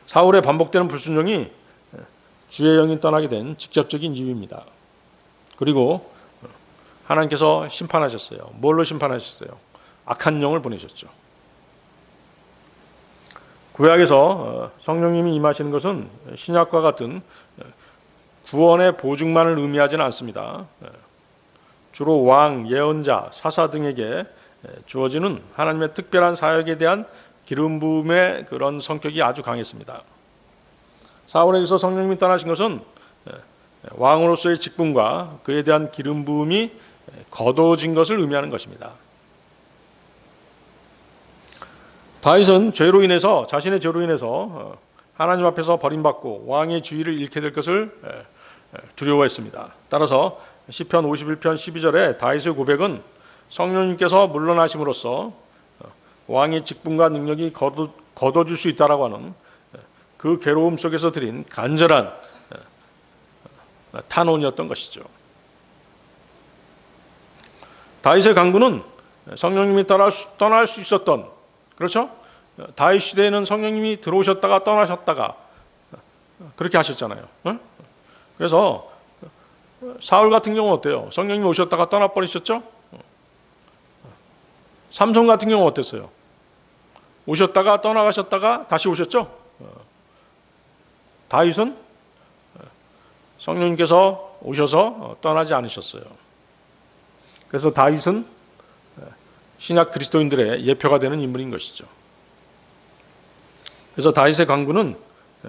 사울의 반복되는 불순종이 주의 영이 떠나게 된 직접적인 이유입니다. 그리고 하나님께서 심판하셨어요. 뭘로 심판하셨어요? 악한 영을 보내셨죠. 구약에서 성령님이 임하시는 것은 신약과 같은 구원의 보증만을 의미하지는 않습니다. 주로 왕, 예언자, 사사 등에게 주어지는 하나님의 특별한 사역에 대한 기름 부음의 그런 성격이 아주 강했습니다. 사울에게서 성령님이 떠나신 것은 왕으로서의 직분과 그에 대한 기름 부음이 거둬진 것을 의미하는 것입니다. 다윗은 자신의 죄로 인해서 하나님 앞에서 버림받고 왕의 주의를 잃게 될 것을 두려워했습니다. 따라서 시편 51편 12절에 다윗의 고백은 성령님께서 물러나심으로써 왕의 직분과 능력이 거둬질 수 있다라고 하는 그 괴로움 속에서 드린 간절한 탄원이었던 것이죠. 다윗의 강구는 성령님이 떠날 수 있었던, 그렇죠? 다윗 시대에는 성령님이 들어오셨다가 떠나셨다가 그렇게 하셨잖아요. 그래서 사울 같은 경우는 어때요? 성령님이 오셨다가 떠나버리셨죠? 삼손 같은 경우는 어땠어요? 오셨다가 떠나가셨다가 다시 오셨죠? 다윗은 성령님께서 오셔서 떠나지 않으셨어요. 그래서 다윗은 신약 그리스도인들의 예표가 되는 인물인 것이죠. 그래서 다윗의 강구는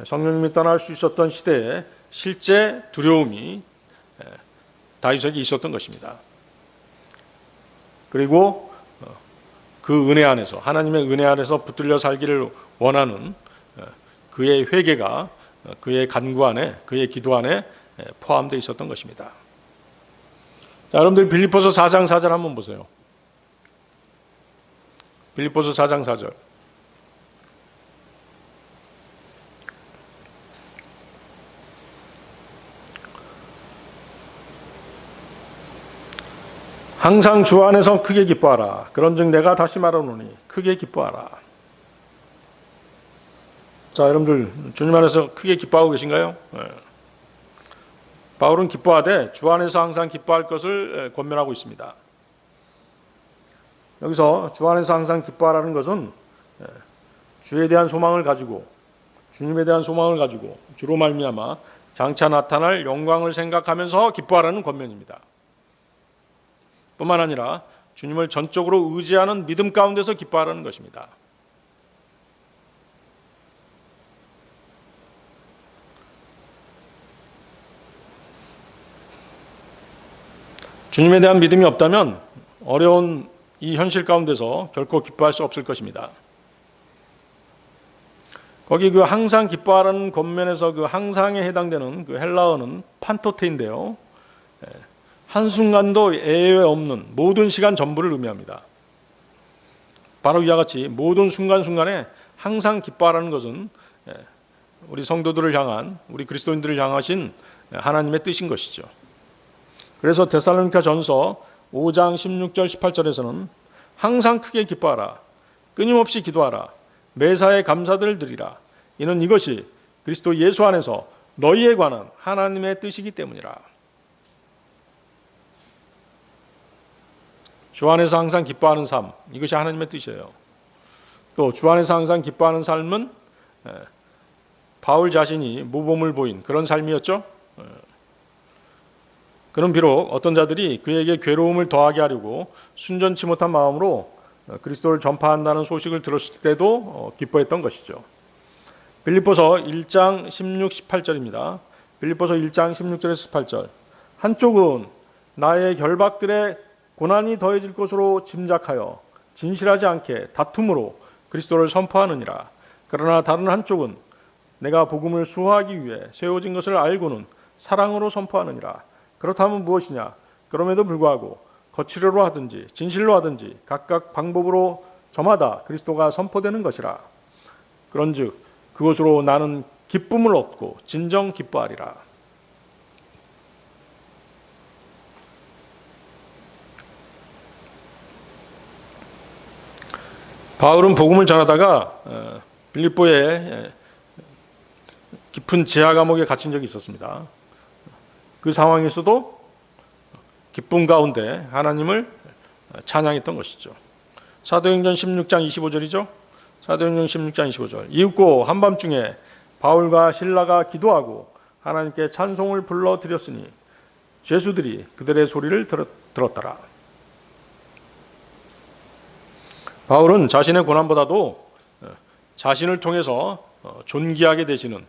성령님이 떠날 수 있었던 시대에 실제 두려움이 다윗에게 있었던 것입니다. 그리고 그 은혜 안에서, 하나님의 은혜 안에서 붙들려 살기를 원하는 그의 회개가 그의 간구 안에, 그의 기도 안에 포함되어 있었던 것입니다. 자, 여러분들 빌립보서 4장 4절 한번 보세요. 빌립보서 4장 4절. 항상 주 안에서 크게 기뻐하라. 그런즉 내가 다시 말하노니 크게 기뻐하라. 자, 여러분들 주님 안에서 크게 기뻐하고 계신가요? 바울은 기뻐하되 주 안에서 항상 기뻐할 것을 권면하고 있습니다. 여기서 주 안에서 항상 기뻐하라는 것은 주에 대한 소망을 가지고, 주님에 대한 소망을 가지고 주로 말미암아 장차 나타날 영광을 생각하면서 기뻐하라는 권면입니다. 뿐만 아니라 주님을 전적으로 의지하는 믿음 가운데서 기뻐하라는 것입니다. 주님에 대한 믿음이 없다면 어려운 이 현실 가운데서 결코 기뻐할 수 없을 것입니다. 거기 그 항상 기뻐하라는 권면에서 그 항상에 해당되는 그 헬라어는 판토테인데요. 한순간도 예외 없는 모든 시간 전부를 의미합니다. 바로 이와 같이 모든 순간순간에 항상 기뻐하라는 것은 우리 성도들을 향한, 우리 그리스도인들을 향하신 하나님의 뜻인 것이죠. 그래서 데살로니가 전서 5장 16절 18절에서는 항상 크게 기뻐하라, 끊임없이 기도하라, 매사에 감사들을 드리라, 이는 이것이 그리스도 예수 안에서 너희에 관한 하나님의 뜻이기 때문이라. 주 안에서 항상 기뻐하는 삶, 이것이 하나님의 뜻이에요. 또 주 안에서 항상 기뻐하는 삶은 바울 자신이 모범을 보인 그런 삶이었죠. 그는 비록 어떤 자들이 그에게 괴로움을 더하게 하려고 순전치 못한 마음으로 그리스도를 전파한다는 소식을 들었을 때도 기뻐했던 것이죠. 빌립보서 1장 16, 18절입니다. 빌립보서 1장 16절에서 18절. 한쪽은 나의 결박들의 고난이 더해질 것으로 짐작하여 진실하지 않게 다툼으로 그리스도를 선포하느니라. 그러나 다른 한쪽은 내가 복음을 수호하기 위해 세워진 것을 알고는 사랑으로 선포하느니라. 그렇다면 무엇이냐? 그럼에도 불구하고 거칠어로 하든지 진실로 하든지 각각 방법으로 저마다 그리스도가 선포되는 것이라. 그런즉 그것으로 나는 기쁨을 얻고 진정 기뻐하리라. 바울은 복음을 전하다가 빌립보에 깊은 지하 감옥에 갇힌 적이 있었습니다. 그 상황에서도 기쁨 가운데 하나님을 찬양했던 것이죠. 사도행전 16장 25절이죠. 사도행전 16장 25절. 이윽고 한밤중에 바울과 실라가 기도하고 하나님께 찬송을 불러드렸으니 죄수들이 그들의 소리를 들었더라. 바울은 자신의 고난보다도 자신을 통해서 존귀하게 되시는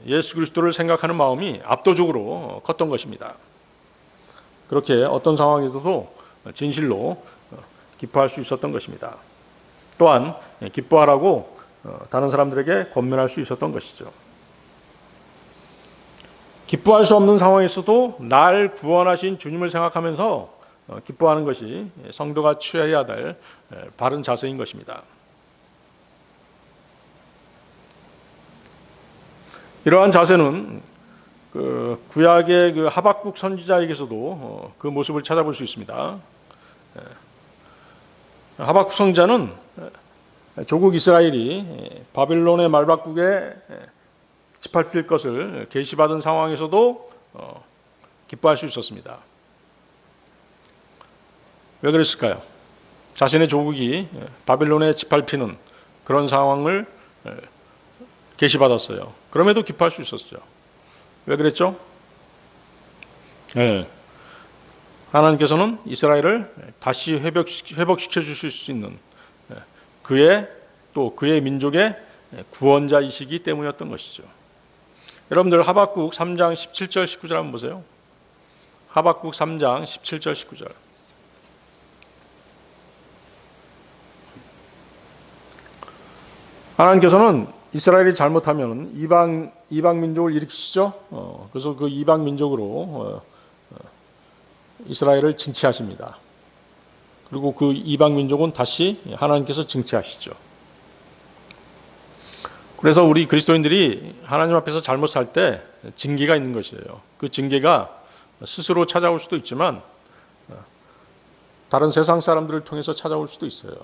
예수 그리스도를 생각하는 마음이 압도적으로 컸던 것입니다. 그렇게 어떤 상황에서도 진실로 기뻐할 수 있었던 것입니다. 또한 기뻐하라고 다른 사람들에게 권면할 수 있었던 것이죠. 기뻐할 수 없는 상황에서도 날 구원하신 주님을 생각하면서 기뻐하는 것이 성도가 취해야 될 바른 자세인 것입니다. 이러한 자세는 그 구약의 그 하박국 선지자에게서도 그 모습을 찾아볼 수 있습니다. 하박국 선지자는 조국 이스라엘이 바빌론의 말박국에 짓밟힐 것을 계시받은 상황에서도 기뻐할 수 있었습니다. 왜 그랬을까요? 자신의 조국이 바빌론에 짓밟히는 그런 상황을 계시받았어요. 그럼에도 기뻐할 수 있었죠. 왜 그랬죠? 하나님께서는 이스라엘을 다시 회복시켜 주실 수 있는 그의 민족의 구원자이시기 때문이었던 것이죠. 여러분들 하박국 3장 17절 19절 한번 보세요. 하박국 3장 17절 19절. 하나님께서는 이스라엘이 잘못하면 이방 민족을 일으키시죠. 그래서 그 이방 민족으로 이스라엘을 징치하십니다. 그리고 그 이방 민족은 다시 하나님께서 징치하시죠. 그래서 우리 그리스도인들이 하나님 앞에서 잘못 살 때 징계가 있는 것이에요. 그 징계가 스스로 찾아올 수도 있지만 다른 세상 사람들을 통해서 찾아올 수도 있어요.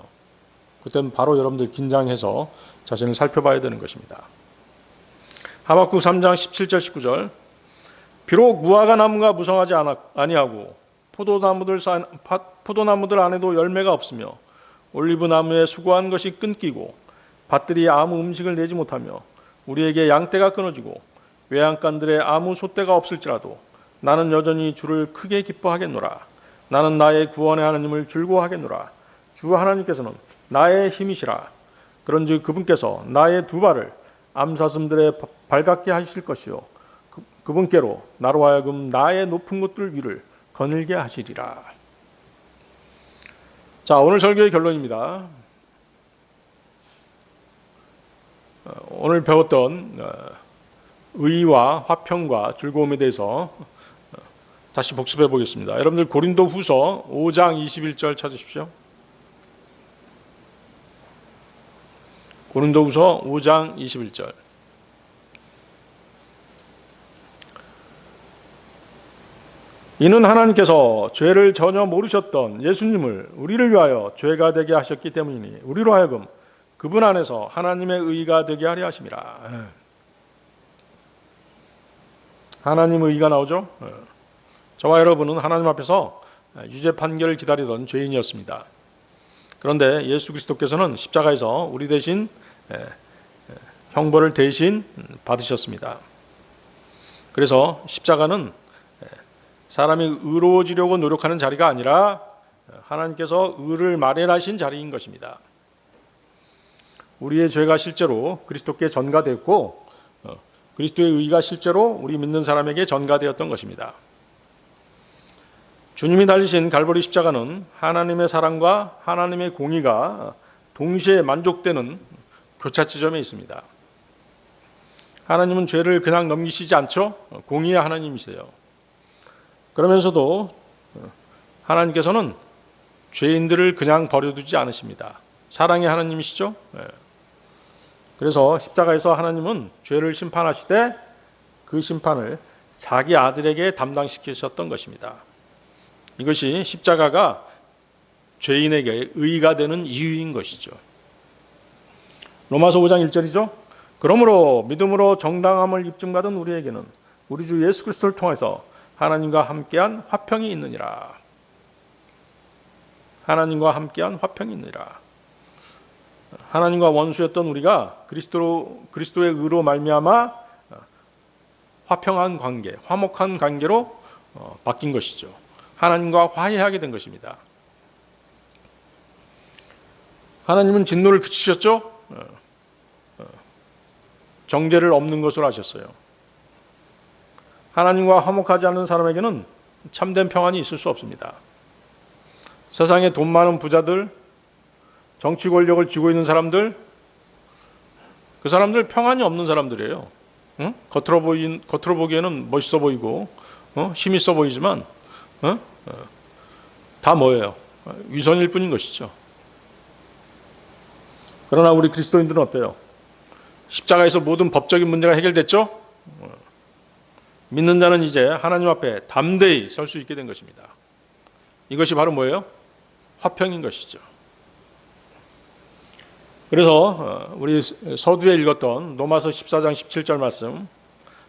그때는 바로 여러분들 긴장해서 자신을 살펴봐야 되는 것입니다. 하박국 3장 17절 19절. 비록 무화과 나무가 무성하지 아니하고 포도나무들 안에도 열매가 없으며 올리브 나무에 수고한 것이 끊기고 밭들이 아무 음식을 내지 못하며 우리에게 양떼가 끊어지고 외양간들에 아무 솥대가 없을지라도 나는 여전히 주를 크게 기뻐하겠노라. 나는 나의 구원의 하나님을 즐거워하겠노라. 주 하나님께서는 나의 힘이시라. 그런즉 그분께서 나의 두 발을 암사슴들의 발갛게 하실 것이요 그분께로 나로 하여금 나의 높은 곳들 위를 거닐게 하시리라. 자, 오늘 설교의 결론입니다. 오늘 배웠던 의와 화평과 즐거움에 대해서 다시 복습해 보겠습니다. 여러분들 고린도후서 5장 21절 찾으십시오. 고린도후서 5장 21절. 이는 하나님께서 죄를 전혀 모르셨던 예수님을 우리를 위하여 죄가 되게 하셨기 때문이니 우리로 하여금 그분 안에서 하나님의 의가 되게 하려 하심이라. 하나님의 의가 나오죠. 저와 여러분은 하나님 앞에서 유죄 판결을 기다리던 죄인이었습니다. 그런데 예수 그리스도께서는 십자가에서 우리 대신 형벌을 대신 받으셨습니다. 그래서 십자가는 사람이 의로워지려고 노력하는 자리가 아니라 하나님께서 의를 마련하신 자리인 것입니다. 우리의 죄가 실제로 그리스도께 전가됐고 그리스도의 의가 실제로 우리 믿는 사람에게 전가되었던 것입니다. 주님이 달리신 갈보리 십자가는 하나님의 사랑과 하나님의 공의가 동시에 만족되는 교차 지점에 있습니다. 하나님은 죄를 그냥 넘기시지 않죠. 공의의 하나님이세요. 그러면서도 하나님께서는 죄인들을 그냥 버려두지 않으십니다. 사랑의 하나님이시죠. 그래서 십자가에서 하나님은 죄를 심판하시되 그 심판을 자기 아들에게 담당시키셨던 것입니다. 이것이 십자가가 죄인에게 의가 되는 이유인 것이죠. 로마서 5장 1절이죠. 그러므로 믿음으로 정당함을 입증받은 우리에게는 우리 주 예수 그리스도를 통해서 하나님과 함께한 화평이 있느니라. 하나님과 함께한 화평이 있느니라. 하나님과 원수였던 우리가 그리스도의 의로 말미암아 화평한 관계, 화목한 관계로 바뀐 것이죠. 하나님과 화해하게 된 것입니다. 하나님은 진노를 그치셨죠. 정죄를 없는 것으로 하셨어요. 하나님과 화목하지 않는 사람에게는 참된 평안이 있을 수 없습니다. 세상에 돈 많은 부자들, 정치 권력을 쥐고 있는 사람들, 그 사람들 평안이 없는 사람들이에요. 응? 겉으로 보기에는 멋있어 보이고 힘 있어 보이지만 다 뭐예요? 위선일 뿐인 것이죠. 그러나 우리 그리스도인들은 어때요? 십자가에서 모든 법적인 문제가 해결됐죠? 믿는 자는 이제 하나님 앞에 담대히 설 수 있게 된 것입니다. 이것이 바로 뭐예요? 화평인 것이죠. 그래서 우리 서두에 읽었던 로마서 14장 17절 말씀,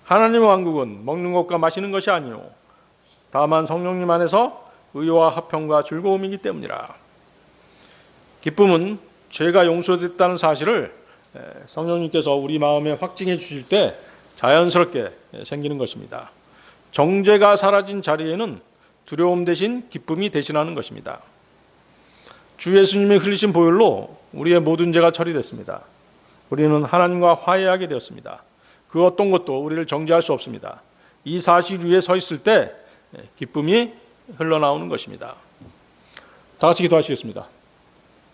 하나님의 왕국은 먹는 것과 마시는 것이 아니요 다만 성령님 안에서 의와 화평과 즐거움이기 때문이라. 기쁨은 죄가 용서됐다는 사실을 성령님께서 우리 마음에 확증해 주실 때 자연스럽게 생기는 것입니다. 정죄가 사라진 자리에는 두려움 대신 기쁨이 대신하는 것입니다. 주 예수님의 흘리신 보혈로 우리의 모든 죄가 처리됐습니다. 우리는 하나님과 화해하게 되었습니다. 그 어떤 것도 우리를 정죄할 수 없습니다. 이 사실 위에 서 있을 때 기쁨이 흘러나오는 것입니다. 다 같이 기도하시겠습니다.